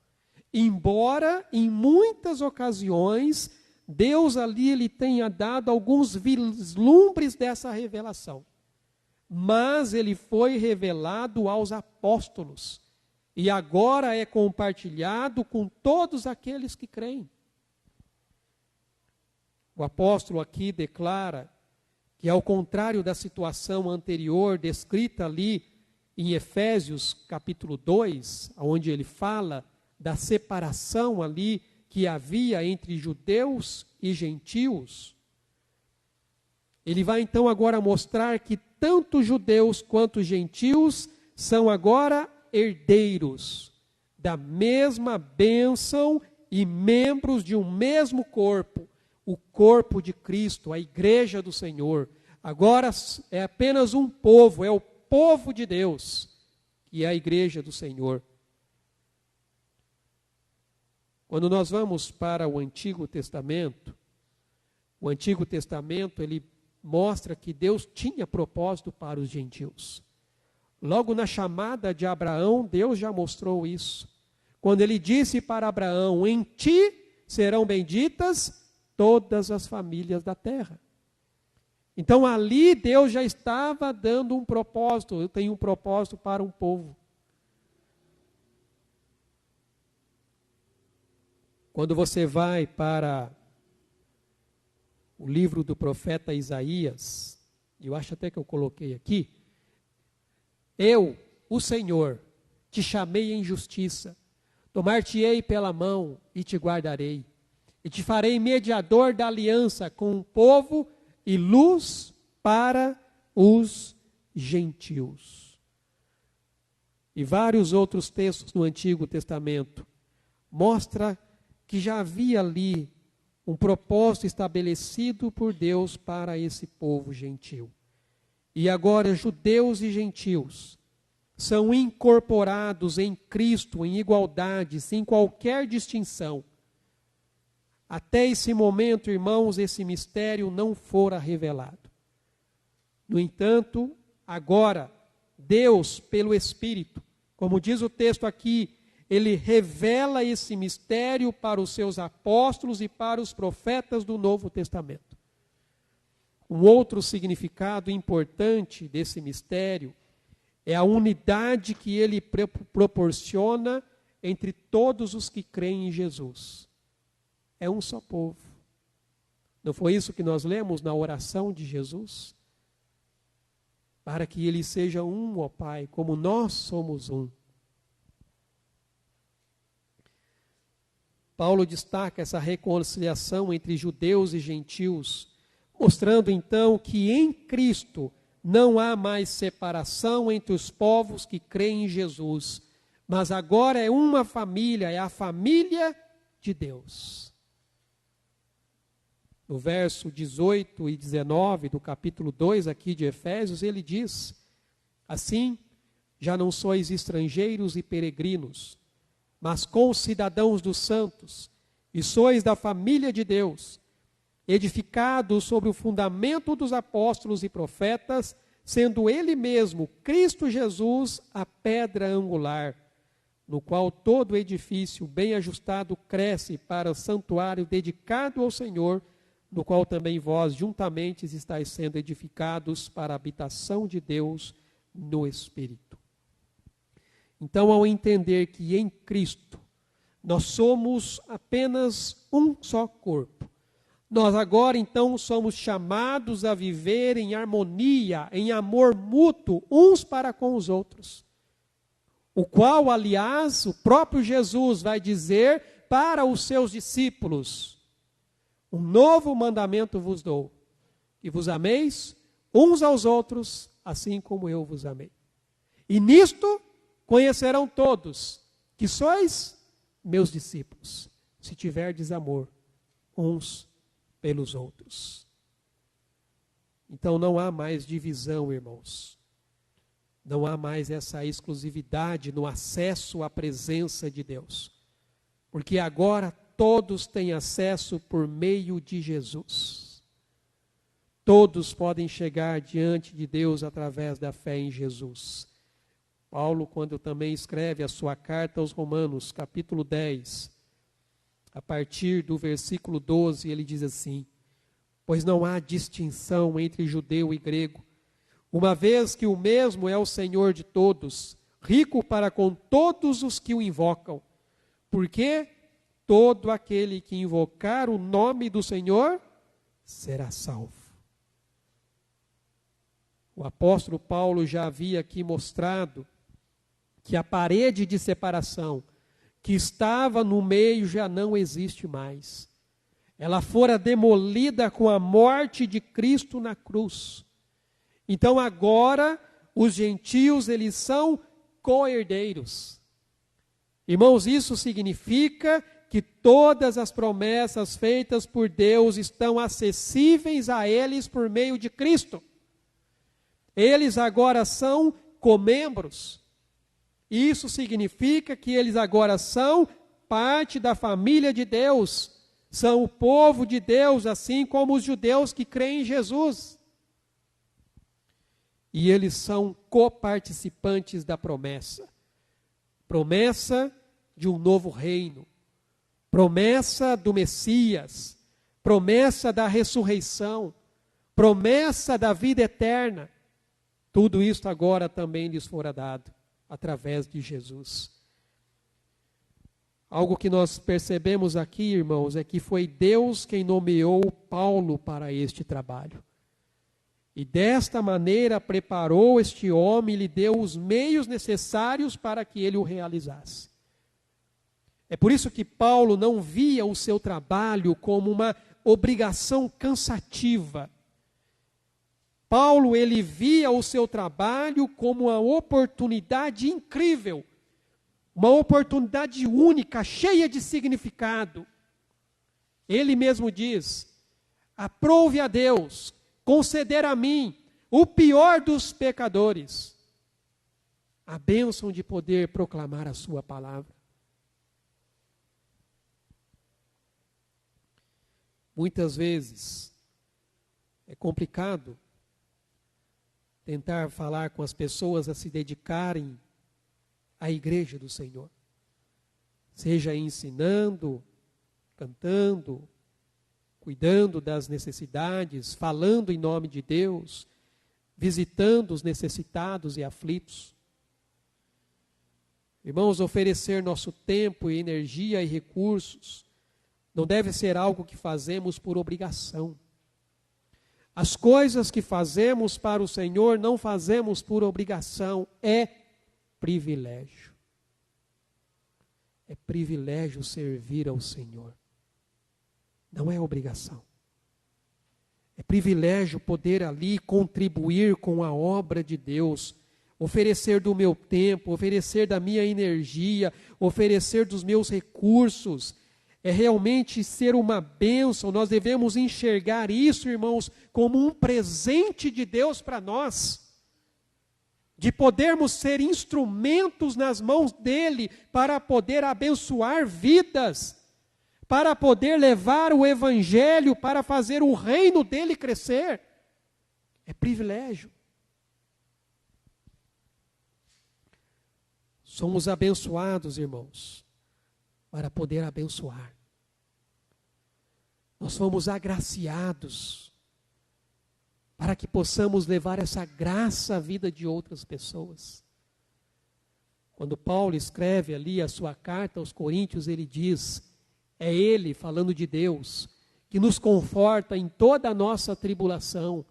Embora, em muitas ocasiões, Deus ali lhe tenha dado alguns vislumbres dessa revelação. Mas ele foi revelado aos apóstolos. E agora é compartilhado com todos aqueles que creem. O apóstolo aqui declara que, ao contrário da situação anterior descrita ali em Efésios capítulo 2, onde ele fala da separação ali que havia entre judeus e gentios, ele vai então agora mostrar que tanto judeus quanto gentios são agora herdeiros da mesma bênção e membros de um mesmo corpo, o corpo de Cristo, a igreja do Senhor. Agora é apenas um povo, é o povo de Deus, que é a igreja do Senhor. Quando nós vamos para o Antigo Testamento ele mostra que Deus tinha propósito para os gentios. Logo na chamada de Abraão, Deus já mostrou isso. Quando ele disse para Abraão: em ti serão benditas todas as famílias da terra. Então ali Deus já estava dando um propósito. Eu tenho um propósito para um povo. Quando você vai para o livro do profeta Isaías, eu acho até que eu coloquei aqui: eu, o Senhor, te chamei em justiça, Tomar-te-ei pela mão e te guardarei, e te farei mediador da aliança com o povo e luz para os gentios. E vários outros textos no Antigo Testamento mostram que já havia ali um propósito estabelecido por Deus para esse povo gentil. E agora judeus e gentios são incorporados em Cristo em igualdade, sem qualquer distinção. Até esse momento, irmãos, esse mistério não fora revelado. No entanto, agora, Deus, pelo Espírito, como diz o texto aqui, Ele revela esse mistério para os seus apóstolos e para os profetas do Novo Testamento. Um outro significado importante desse mistério é a unidade que ele proporciona entre todos os que creem em Jesus. É um só povo. Não foi isso que nós lemos na oração de Jesus? Para que ele seja um, ó Pai, como nós somos um. Paulo destaca essa reconciliação entre judeus e gentios, mostrando então que em Cristo não há mais separação entre os povos que creem em Jesus, mas agora é uma família, é a família de Deus. No verso 18 e 19 do capítulo 2 aqui de Efésios, ele diz: assim, já não sois estrangeiros e peregrinos, mas concidadãos dos santos, e sois da família de Deus, edificados sobre o fundamento dos apóstolos e profetas, sendo Ele mesmo, Cristo Jesus, a pedra angular, no qual todo edifício bem ajustado cresce para o santuário dedicado ao Senhor, no qual também vós juntamente estáis sendo edificados para a habitação de Deus no Espírito. Então, ao entender que em Cristo nós somos apenas um só corpo, nós agora então somos chamados a viver em harmonia, em amor mútuo uns para com os outros. O qual, aliás, o próprio Jesus vai dizer para os seus discípulos: um novo mandamento vos dou, que vos ameis uns aos outros, assim como eu vos amei. E nisto conhecerão todos que sois meus discípulos, se tiverdes amor uns pelos outros. Então não há mais divisão, irmãos. Não há mais essa exclusividade no acesso à presença de Deus. Porque agora todos têm acesso por meio de Jesus. Todos podem chegar diante de Deus através da fé em Jesus. Paulo, quando também escreve a sua carta aos Romanos, capítulo 10, a partir do versículo 12, ele diz assim: pois não há distinção entre judeu e grego, uma vez que o mesmo é o Senhor de todos, rico para com todos os que o invocam, porque todo aquele que invocar o nome do Senhor será salvo. O apóstolo Paulo já havia aqui mostrado que a parede de separação que estava no meio já não existe mais. Ela fora demolida com a morte de Cristo na cruz. Então agora os gentios, eles são co-herdeiros. Irmãos, isso significa que todas as promessas feitas por Deus estão acessíveis a eles por meio de Cristo. Eles agora são comembros. Isso significa que eles agora são parte da família de Deus, são o povo de Deus, assim como os judeus que creem em Jesus. E eles são coparticipantes da promessa. Promessa de um novo reino, promessa do Messias, promessa da ressurreição, promessa da vida eterna. Tudo isso agora também lhes fora dado através de Jesus. Algo que nós percebemos aqui, irmãos, é que foi Deus quem nomeou Paulo para este trabalho. E desta maneira preparou este homem e lhe deu os meios necessários para que ele o realizasse. É por isso que Paulo não via o seu trabalho como uma obrigação cansativa. Paulo, ele via o seu trabalho como uma oportunidade incrível, uma oportunidade única, cheia de significado. Ele mesmo diz: aprove a Deus conceder a mim, o pior dos pecadores, a bênção de poder proclamar a sua palavra. Muitas vezes é complicado tentar falar com as pessoas a se dedicarem à igreja do Senhor. Seja ensinando, cantando, cuidando das necessidades, falando em nome de Deus, visitando os necessitados e aflitos. Irmãos, oferecer nosso tempo e energia e recursos não deve ser algo que fazemos por obrigação. As coisas que fazemos para o Senhor não fazemos por obrigação, é privilégio. É privilégio servir ao Senhor. Não é obrigação. É privilégio poder ali contribuir com a obra de Deus, oferecer do meu tempo, oferecer da minha energia, oferecer dos meus recursos. É realmente ser uma bênção. Nós devemos enxergar isso, irmãos, como um presente de Deus para nós. De podermos ser instrumentos nas mãos dEle para poder abençoar vidas, para poder levar o Evangelho, para fazer o reino dEle crescer. É privilégio. Somos abençoados, irmãos, para poder abençoar. Nós fomos agraciados para que possamos levar essa graça à vida de outras pessoas. Quando Paulo escreve ali a sua carta aos Coríntios, ele diz, é ele, falando de Deus, que nos conforta em toda a nossa tribulação,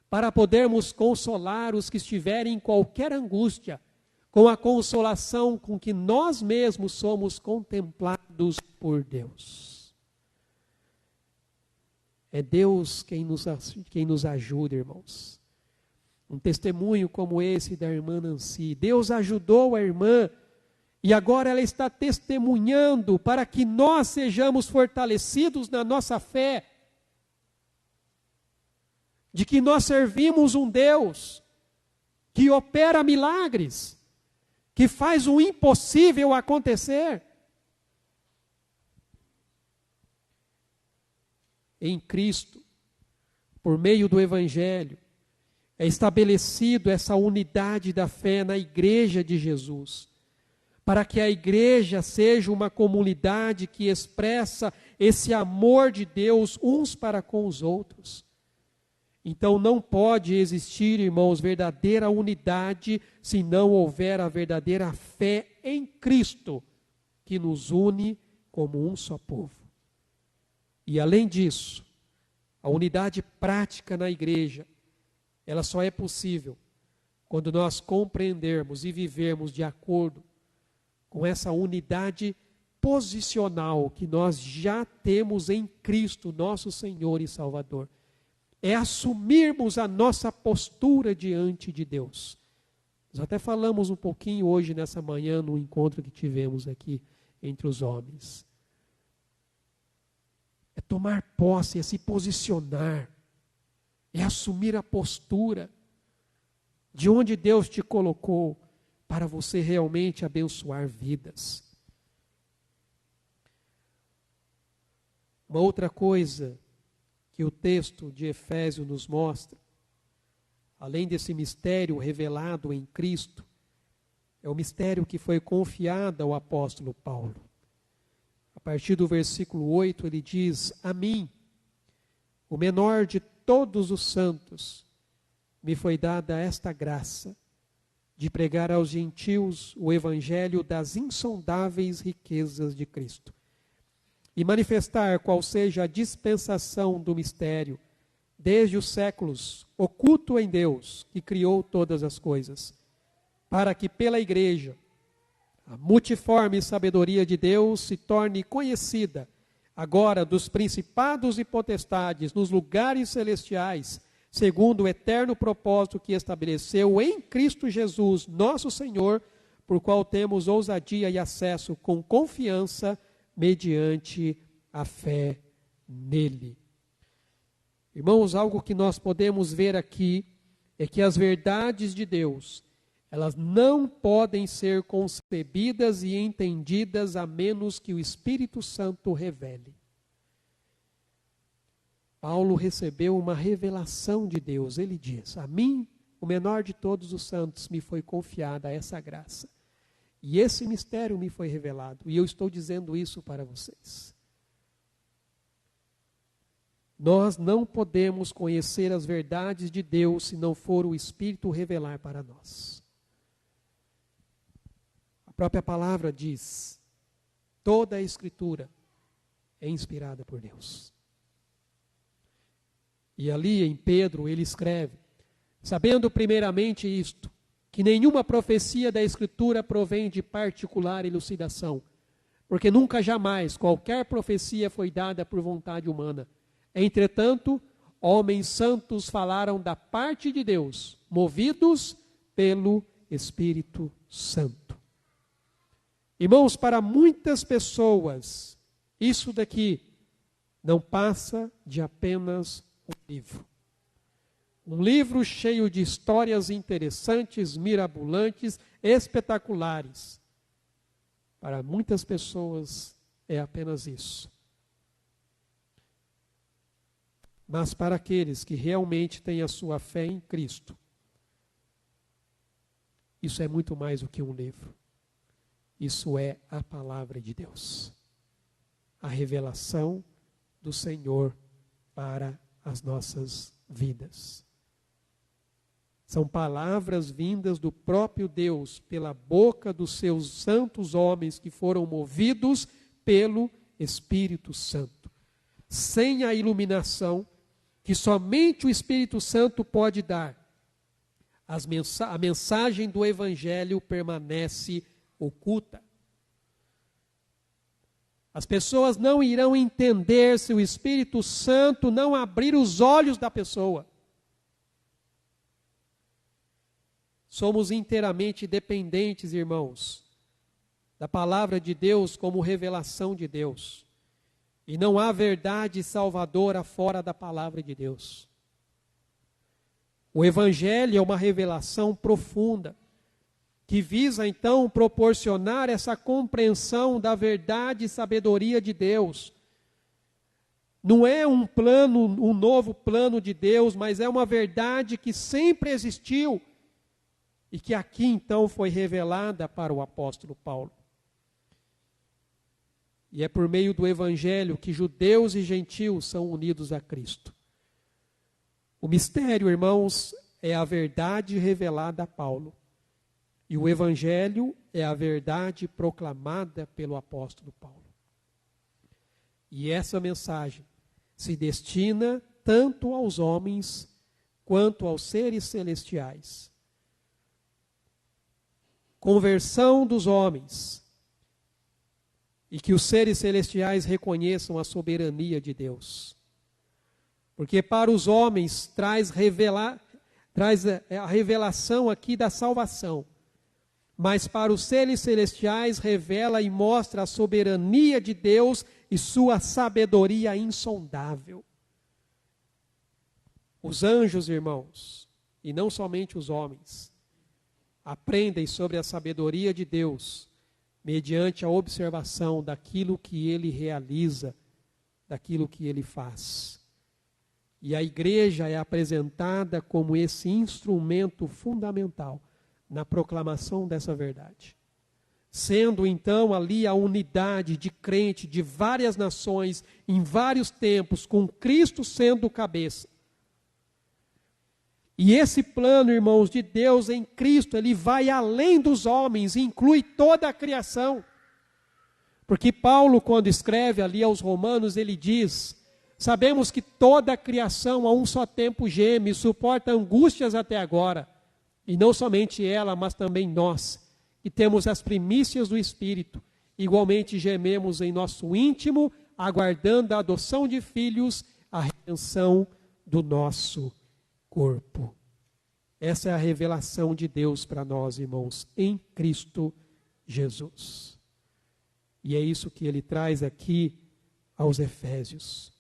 para podermos consolar os que estiverem em qualquer angústia, com a consolação com que nós mesmos somos contemplados por Deus. É Deus quem nos ajuda, irmãos. Um testemunho como esse da irmã Nancy. Deus ajudou a irmã e agora ela está testemunhando para que nós sejamos fortalecidos na nossa fé. De que nós servimos um Deus que opera milagres, que faz o impossível acontecer. Em Cristo, por meio do Evangelho, é estabelecido essa unidade da fé na igreja de Jesus, para que a igreja seja uma comunidade que expressa esse amor de Deus uns para com os outros. Então não pode existir, irmãos, verdadeira unidade se não houver a verdadeira fé em Cristo, que nos une como um só povo. E além disso, a unidade prática na igreja, ela só é possível quando nós compreendermos e vivermos de acordo com essa unidade posicional que nós já temos em Cristo, nosso Senhor e Salvador. É assumirmos a nossa postura diante de Deus. Nós até falamos um pouquinho hoje nessa manhã no encontro que tivemos aqui entre os homens. É tomar posse, é se posicionar, é assumir a postura de onde Deus te colocou para você realmente abençoar vidas. Uma outra coisa que o texto de Efésios nos mostra, além desse mistério revelado em Cristo, é o mistério que foi confiado ao apóstolo Paulo. A partir do versículo 8, ele diz, a mim, o menor de todos os santos, me foi dada esta graça de pregar aos gentios o evangelho das insondáveis riquezas de Cristo e manifestar qual seja a dispensação do mistério, desde os séculos, oculto em Deus, que criou todas as coisas, para que pela igreja a multiforme sabedoria de Deus se torne conhecida agora dos principados e potestades nos lugares celestiais, segundo o eterno propósito que estabeleceu em Cristo Jesus, nosso Senhor, por qual temos ousadia e acesso com confiança mediante a fé nele. Irmãos, algo que nós podemos ver aqui é que as verdades de Deus, elas não podem ser concebidas e entendidas a menos que o Espírito Santo revele. Paulo recebeu uma revelação de Deus. Ele diz: a mim, o menor de todos os santos, me foi confiada essa graça. E esse mistério me foi revelado. E eu estou dizendo isso para vocês. Nós não podemos conhecer as verdades de Deus se não for o Espírito revelar para nós. A própria palavra diz: toda a Escritura é inspirada por Deus. E ali em Pedro ele escreve: sabendo primeiramente isto, que nenhuma profecia da Escritura provém de particular elucidação, porque nunca jamais qualquer profecia foi dada por vontade humana. Entretanto, homens santos falaram da parte de Deus, movidos pelo Espírito Santo. Irmãos, para muitas pessoas, isso daqui não passa de apenas um livro. Um livro cheio de histórias interessantes, mirabolantes, espetaculares. Para muitas pessoas é apenas isso. Mas para aqueles que realmente têm a sua fé em Cristo, isso é muito mais do que um livro. Isso é a palavra de Deus. A revelação do Senhor para as nossas vidas. São palavras vindas do próprio Deus, pela boca dos seus santos homens que foram movidos pelo Espírito Santo. Sem a iluminação que somente o Espírito Santo pode dar, a mensagem do Evangelho permanece oculta. As pessoas não irão entender se o Espírito Santo não abrir os olhos da pessoa. Somos inteiramente dependentes, irmãos, da palavra de Deus como revelação de Deus. E não há verdade salvadora fora da palavra de Deus. O Evangelho é uma revelação profunda, que visa então proporcionar essa compreensão da verdade e sabedoria de Deus. Não é um novo plano de Deus, mas é uma verdade que sempre existiu e que aqui então foi revelada para o apóstolo Paulo. E é por meio do Evangelho que judeus e gentios são unidos a Cristo. O mistério, irmãos, é a verdade revelada a Paulo. E o Evangelho é a verdade proclamada pelo apóstolo Paulo. E essa mensagem se destina tanto aos homens quanto aos seres celestiais. Conversão dos homens. E que os seres celestiais reconheçam a soberania de Deus. Porque para os homens traz a revelação aqui da salvação. Mas para os seres celestiais revela e mostra a soberania de Deus e sua sabedoria insondável. Os anjos, irmãos, e não somente os homens, aprendem sobre a sabedoria de Deus mediante a observação daquilo que Ele realiza, daquilo que Ele faz. E a igreja é apresentada como esse instrumento fundamental na proclamação dessa verdade. Sendo então ali a unidade de crente de várias nações, em vários tempos, com Cristo sendo cabeça. E esse plano, irmãos, de Deus em Cristo, ele vai além dos homens, inclui toda a criação. Porque Paulo, quando escreve ali aos Romanos, ele diz: sabemos que toda a criação a um só tempo geme, suporta angústias até agora. E não somente ela, mas também nós, e temos as primícias do Espírito. Igualmente gememos em nosso íntimo, aguardando a adoção de filhos, a redenção do nosso corpo. Essa é a revelação de Deus para nós, irmãos, em Cristo Jesus. E é isso que ele traz aqui aos Efésios.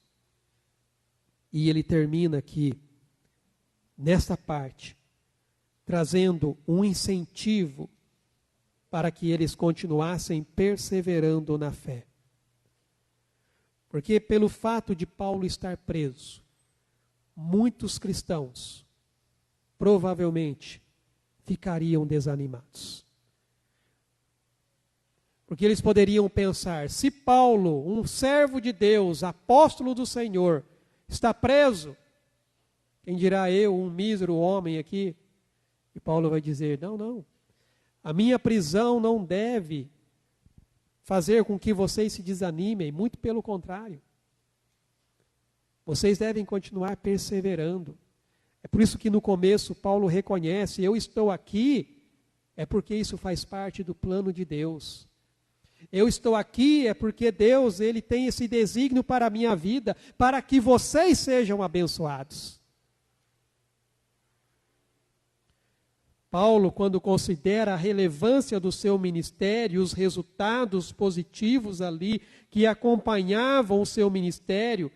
E ele termina aqui, nesta parte, trazendo um incentivo para que eles continuassem perseverando na fé. Porque pelo fato de Paulo estar preso, muitos cristãos provavelmente ficariam desanimados. Porque eles poderiam pensar, se Paulo, um servo de Deus, apóstolo do Senhor, está preso, quem dirá eu, um mísero homem aqui? E Paulo vai dizer, não, a minha prisão não deve fazer com que vocês se desanimem, muito pelo contrário. Vocês devem continuar perseverando. É por isso que no começo Paulo reconhece, eu estou aqui, é porque isso faz parte do plano de Deus. Eu estou aqui é porque Deus, Ele tem esse desígnio para a minha vida, para que vocês sejam abençoados. Paulo, quando considera a relevância do seu ministério, os resultados positivos ali que acompanhavam o seu ministério,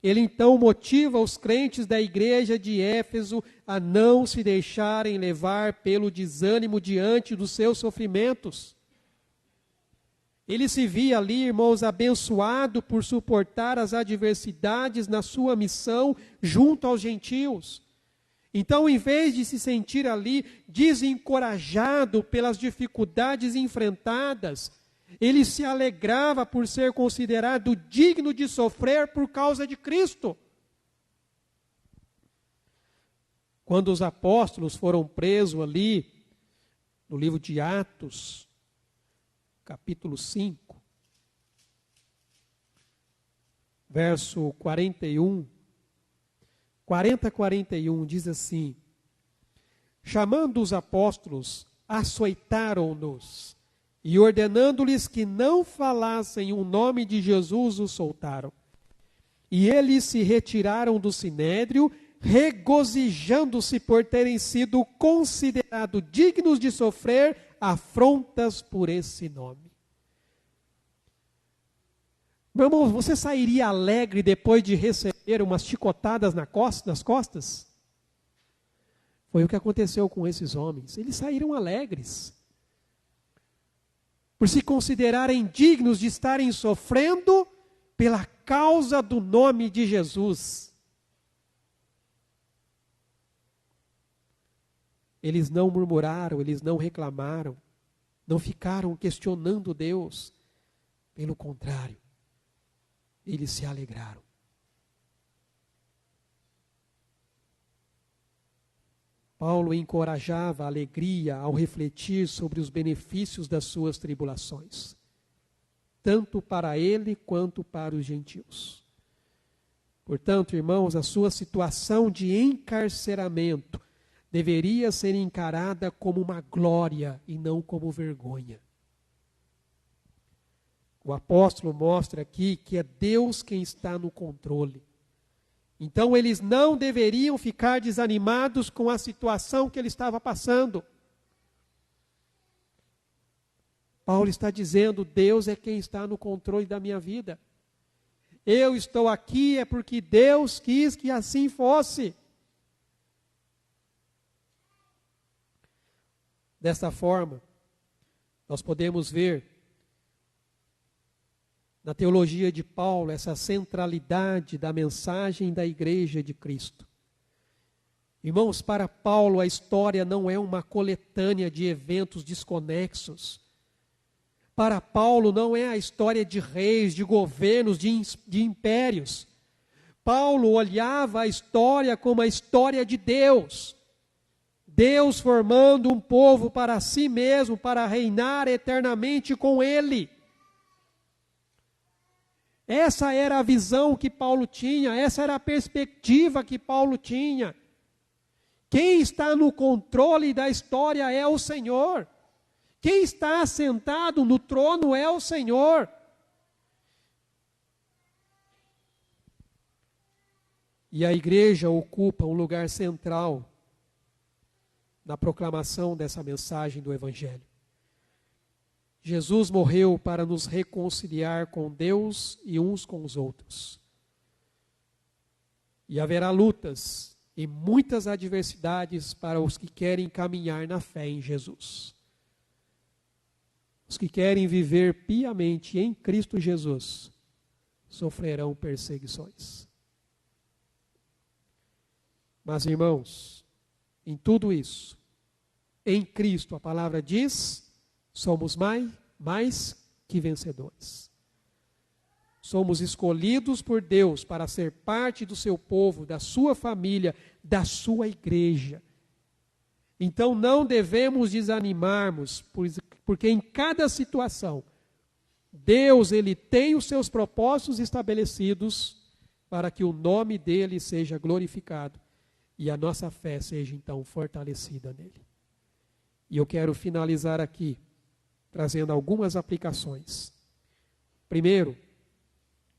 ele então motiva os crentes da igreja de Éfeso a não se deixarem levar pelo desânimo diante dos seus sofrimentos. Ele se via ali, irmãos, abençoado por suportar as adversidades na sua missão junto aos gentios. Então, em vez de se sentir ali desencorajado pelas dificuldades enfrentadas, ele se alegrava por ser considerado digno de sofrer por causa de Cristo. Quando os apóstolos foram presos ali, no livro de Atos, capítulo 5, verso 41, 40-41, diz assim, chamando os apóstolos, açoitaram-nos, e ordenando-lhes que não falassem o nome de Jesus, os soltaram. E eles se retiraram do sinédrio, regozijando-se por terem sido considerados dignos de sofrer afrontas por esse nome. Meu irmão, você sairia alegre depois de receber umas chicotadas nas costas? Foi o que aconteceu com esses homens. Eles saíram alegres. Por se considerarem dignos de estarem sofrendo pela causa do nome de Jesus. Eles não murmuraram, eles não reclamaram, não ficaram questionando Deus. Pelo contrário, eles se alegraram. Paulo encorajava a alegria ao refletir sobre os benefícios das suas tribulações, tanto para ele quanto para os gentios. Portanto, irmãos, a sua situação de encarceramento deveria ser encarada como uma glória e não como vergonha. O apóstolo mostra aqui que é Deus quem está no controle. Então eles não deveriam ficar desanimados com a situação que ele estava passando. Paulo está dizendo, Deus é quem está no controle da minha vida. Eu estou aqui é porque Deus quis que assim fosse. Dessa forma, nós podemos ver na teologia de Paulo essa centralidade da mensagem da igreja de Cristo. Irmãos, para Paulo a história não é uma coletânea de eventos desconexos. Para Paulo não é a história de reis, de governos, de impérios. Paulo olhava a história como a história de Deus. Deus formando um povo para si mesmo, para reinar eternamente com Ele. Essa era a visão que Paulo tinha, essa era a perspectiva que Paulo tinha. Quem está no controle da história é o Senhor. Quem está assentado no trono é o Senhor. E a igreja ocupa um lugar central na proclamação dessa mensagem do Evangelho. Jesus morreu para nos reconciliar com Deus e uns com os outros. E haverá lutas e muitas adversidades para os que querem caminhar na fé em Jesus. Os que querem viver piamente em Cristo Jesus sofrerão perseguições. Mas, irmãos, em tudo isso, em Cristo, a palavra diz, somos mais que vencedores. Somos escolhidos por Deus para ser parte do seu povo, da sua família, da sua igreja. Então não devemos desanimarmos, porque em cada situação, Deus ele tem os seus propósitos estabelecidos para que o nome dele seja glorificado e a nossa fé seja então fortalecida nele. E eu quero finalizar aqui, trazendo algumas aplicações. Primeiro,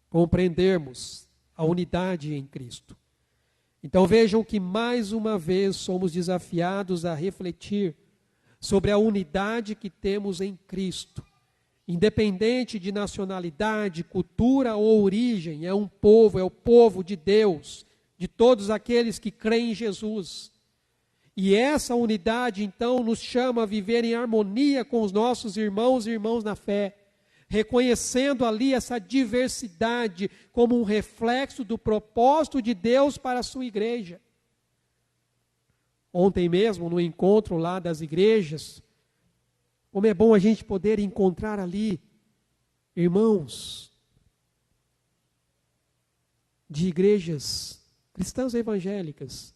compreendermos a unidade em Cristo. Então vejam que mais uma vez somos desafiados a refletir sobre a unidade que temos em Cristo. Independente de nacionalidade, cultura ou origem, é um povo, é o povo de Deus, de todos aqueles que creem em Jesus. E essa unidade então nos chama a viver em harmonia com os nossos irmãos e irmãs na fé, reconhecendo ali essa diversidade como um reflexo do propósito de Deus para a sua igreja. Ontem mesmo, no encontro lá das igrejas, como é bom a gente poder encontrar ali irmãos de igrejas cristãs evangélicas,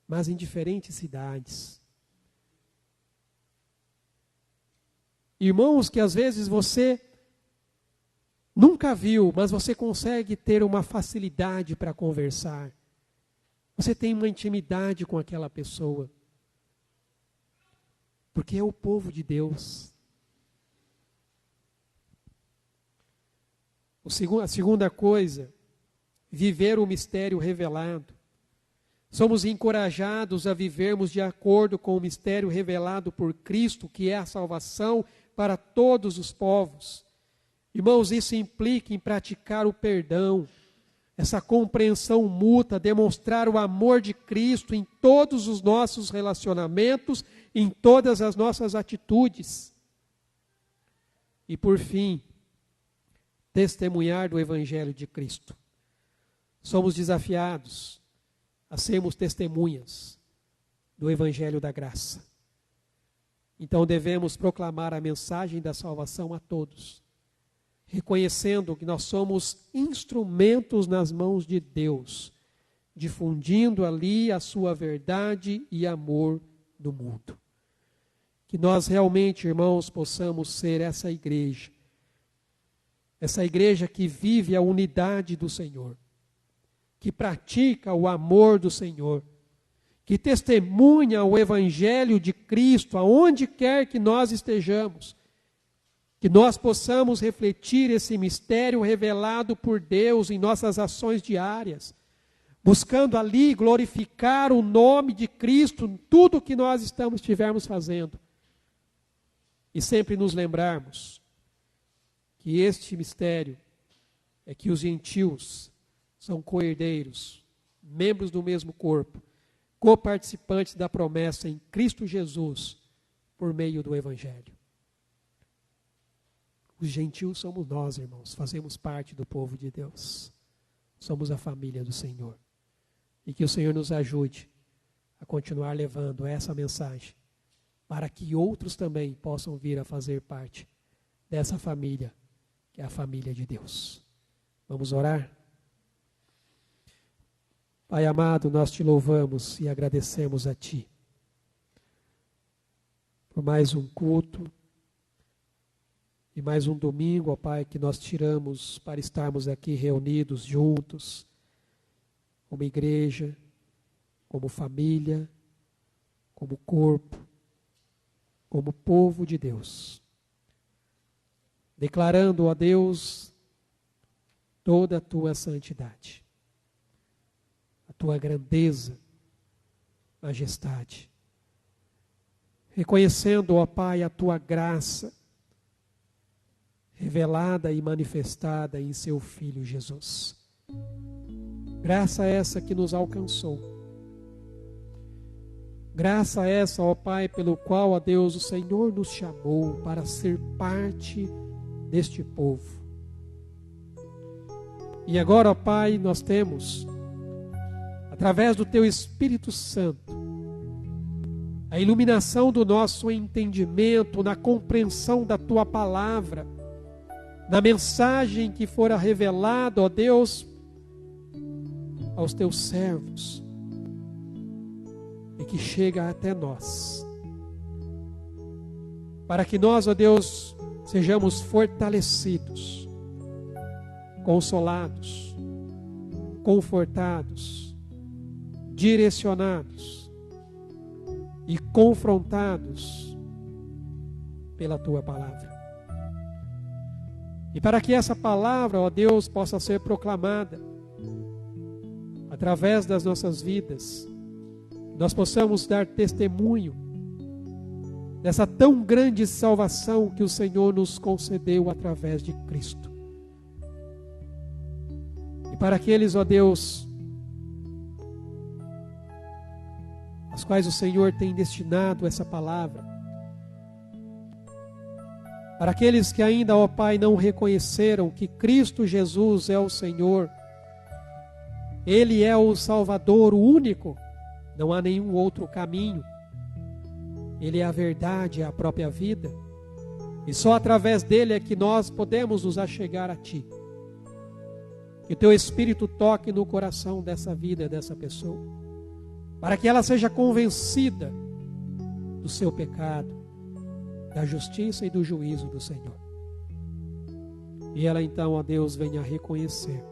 mas em diferentes cidades. Irmãos que às vezes você nunca viu, mas você consegue ter uma facilidade para conversar. Você tem uma intimidade com aquela pessoa. Porque é o povo de Deus. A segunda coisa, viver o mistério revelado. Somos encorajados a vivermos de acordo com o mistério revelado por Cristo, que é a salvação para todos os povos. Irmãos, isso implica em praticar o perdão, essa compreensão mútua, demonstrar o amor de Cristo em todos os nossos relacionamentos, em todas as nossas atitudes. E por fim, testemunhar do Evangelho de Cristo. Somos desafiados a sermos testemunhas do Evangelho da graça. Então devemos proclamar a mensagem da salvação a todos, reconhecendo que nós somos instrumentos nas mãos de Deus, difundindo ali a sua verdade e amor no mundo. Que nós realmente, irmãos, possamos ser essa igreja que vive a unidade do Senhor, que pratica o amor do Senhor, que testemunha o Evangelho de Cristo aonde quer que nós estejamos, que nós possamos refletir esse mistério revelado por Deus em nossas ações diárias, buscando ali glorificar o nome de Cristo em tudo que nós estivermos fazendo. E sempre nos lembrarmos que este mistério é que os gentios são co-herdeiros, membros do mesmo corpo, coparticipantes da promessa em Cristo Jesus, por meio do Evangelho. Os gentios somos nós, irmãos, fazemos parte do povo de Deus. Somos a família do Senhor. E que o Senhor nos ajude a continuar levando essa mensagem, para que outros também possam vir a fazer parte dessa família, que é a família de Deus. Vamos orar? Pai amado, nós te louvamos e agradecemos a Ti por mais um culto e mais um domingo, ó Pai, que nós tiramos para estarmos aqui reunidos juntos, como igreja, como família, como corpo, como povo de Deus, declarando, ó Deus, toda a tua santidade, a tua grandeza, majestade, reconhecendo, ó Pai, a tua graça revelada e manifestada em seu Filho Jesus. Graça essa que nos alcançou. Graça essa, ó Pai, pelo qual, ó Deus, o Senhor nos chamou para ser parte deste povo. E agora, ó Pai, nós temos, através do Teu Espírito Santo, a iluminação do nosso entendimento, na compreensão da Tua palavra, na mensagem que fora revelada, ó Deus, aos Teus servos, e que chega até nós, para que nós, ó Deus, sejamos fortalecidos, consolados, confortados, direcionados e confrontados pela Tua palavra. E para que essa palavra, ó Deus, possa ser proclamada através das nossas vidas, nós possamos dar testemunho dessa tão grande salvação que o Senhor nos concedeu através de Cristo. E para aqueles, ó Deus, aos quais o Senhor tem destinado essa palavra, para aqueles que ainda, ó Pai, não reconheceram que Cristo Jesus é o Senhor, Ele é o Salvador, o único, não há nenhum outro caminho, Ele é a verdade, é a própria vida, e só através dEle é que nós podemos nos achegar a Ti. Que o Teu Espírito toque no coração dessa vida, dessa pessoa, para que ela seja convencida do seu pecado, da justiça e do juízo do Senhor. E ela então, ó Deus, venha reconhecer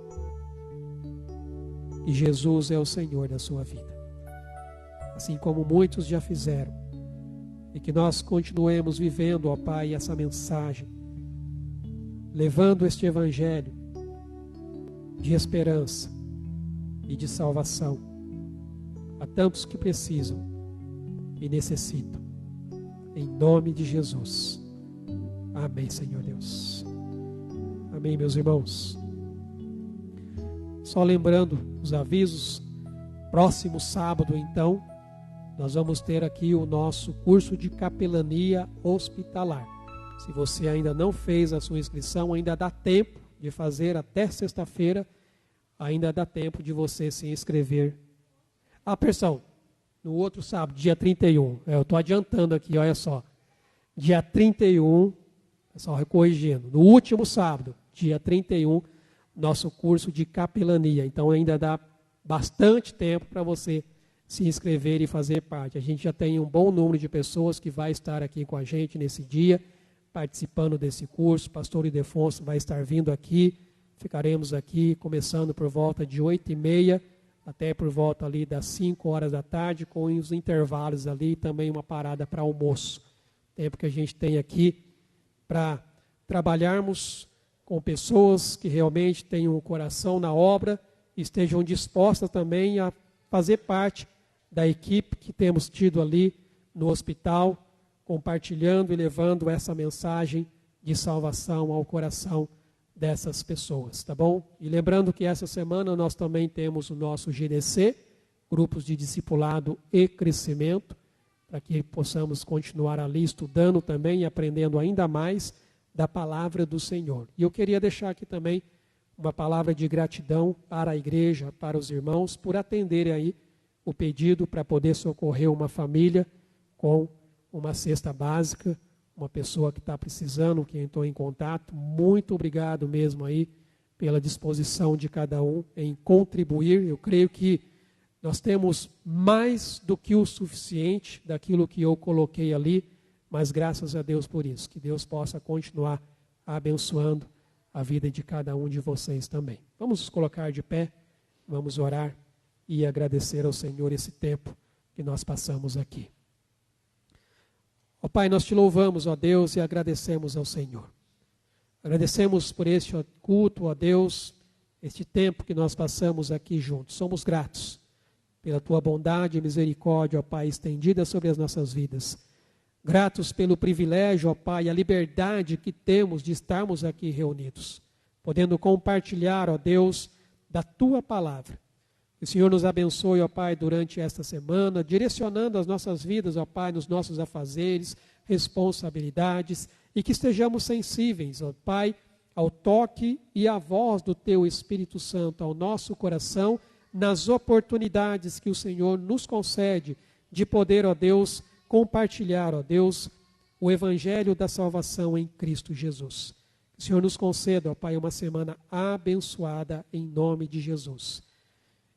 que Jesus é o Senhor da sua vida, assim como muitos já fizeram, e que nós continuemos vivendo, ó Pai, essa mensagem, levando este Evangelho de esperança e de salvação a tantos que precisam e necessitam. Em nome de Jesus. Amém, Senhor Deus. Amém, meus irmãos. Só lembrando os avisos, próximo sábado, então, nós vamos ter aqui o nosso curso de capelania hospitalar. Se você ainda não fez a sua inscrição, ainda dá tempo de fazer até sexta-feira, ainda dá tempo de você se inscrever. Atenção, no outro sábado, dia 31, eu estou adiantando aqui, olha só, dia 31, só corrigindo, no último sábado, dia 31, nosso curso de capelania, então ainda dá bastante tempo para você se inscrever e fazer parte. A gente já tem um bom número de pessoas que vai estar aqui com a gente nesse dia, participando desse curso. Pastor Ildefonso vai estar vindo aqui, ficaremos aqui começando por volta de 8h30, até por volta ali das 5 horas da tarde, com os intervalos ali, também uma parada para almoço. Tempo que a gente tem aqui para trabalharmos com pessoas que realmente tenham o coração na obra e estejam dispostas também a fazer parte da equipe que temos tido ali no hospital, compartilhando e levando essa mensagem de salvação ao coração dessas pessoas, tá bom? E lembrando que essa semana nós também temos o nosso GDC, grupos de discipulado e crescimento, para que possamos continuar ali estudando também e aprendendo ainda mais da palavra do Senhor. E eu queria deixar aqui também uma palavra de gratidão para a igreja, para os irmãos, por atenderem aí o pedido para poder socorrer uma família com uma cesta básica, uma pessoa que está precisando, que entrou em contato. Muito obrigado mesmo aí pela disposição de cada um em contribuir. Eu creio que nós temos mais do que o suficiente daquilo que eu coloquei ali, mas graças a Deus por isso. Que Deus possa continuar abençoando a vida de cada um de vocês também. Vamos nos colocar de pé, vamos orar e agradecer ao Senhor esse tempo que nós passamos aqui. Ó Pai, nós te louvamos, ó Deus, e agradecemos ao Senhor. Agradecemos por este culto, ó Deus, este tempo que nós passamos aqui juntos. Somos gratos pela tua bondade e misericórdia, ó Pai, estendida sobre as nossas vidas. Gratos pelo privilégio, ó Pai, a liberdade que temos de estarmos aqui reunidos, podendo compartilhar, ó Deus, da tua palavra. Que o Senhor nos abençoe, ó Pai, durante esta semana, direcionando as nossas vidas, ó Pai, nos nossos afazeres, responsabilidades, e que estejamos sensíveis, ó Pai, ao toque e à voz do teu Espírito Santo, ao nosso coração, nas oportunidades que o Senhor nos concede de poder, ó Deus, compartilhar, ó Deus, o Evangelho da salvação em Cristo Jesus. Que o Senhor nos conceda, ó Pai, uma semana abençoada em nome de Jesus.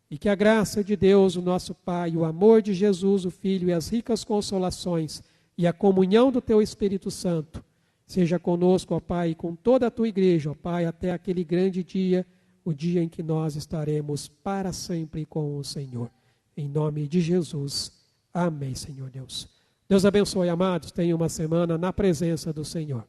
E que a graça de Deus, o nosso Pai, o amor de Jesus, o Filho, e as ricas consolações e a comunhão do teu Espírito Santo seja conosco, ó Pai, e com toda a tua igreja, ó Pai, até aquele grande dia, o dia em que nós estaremos para sempre com o Senhor. Em nome de Jesus. Amém, Senhor Deus. Deus abençoe, amados. Tenham uma semana na presença do Senhor.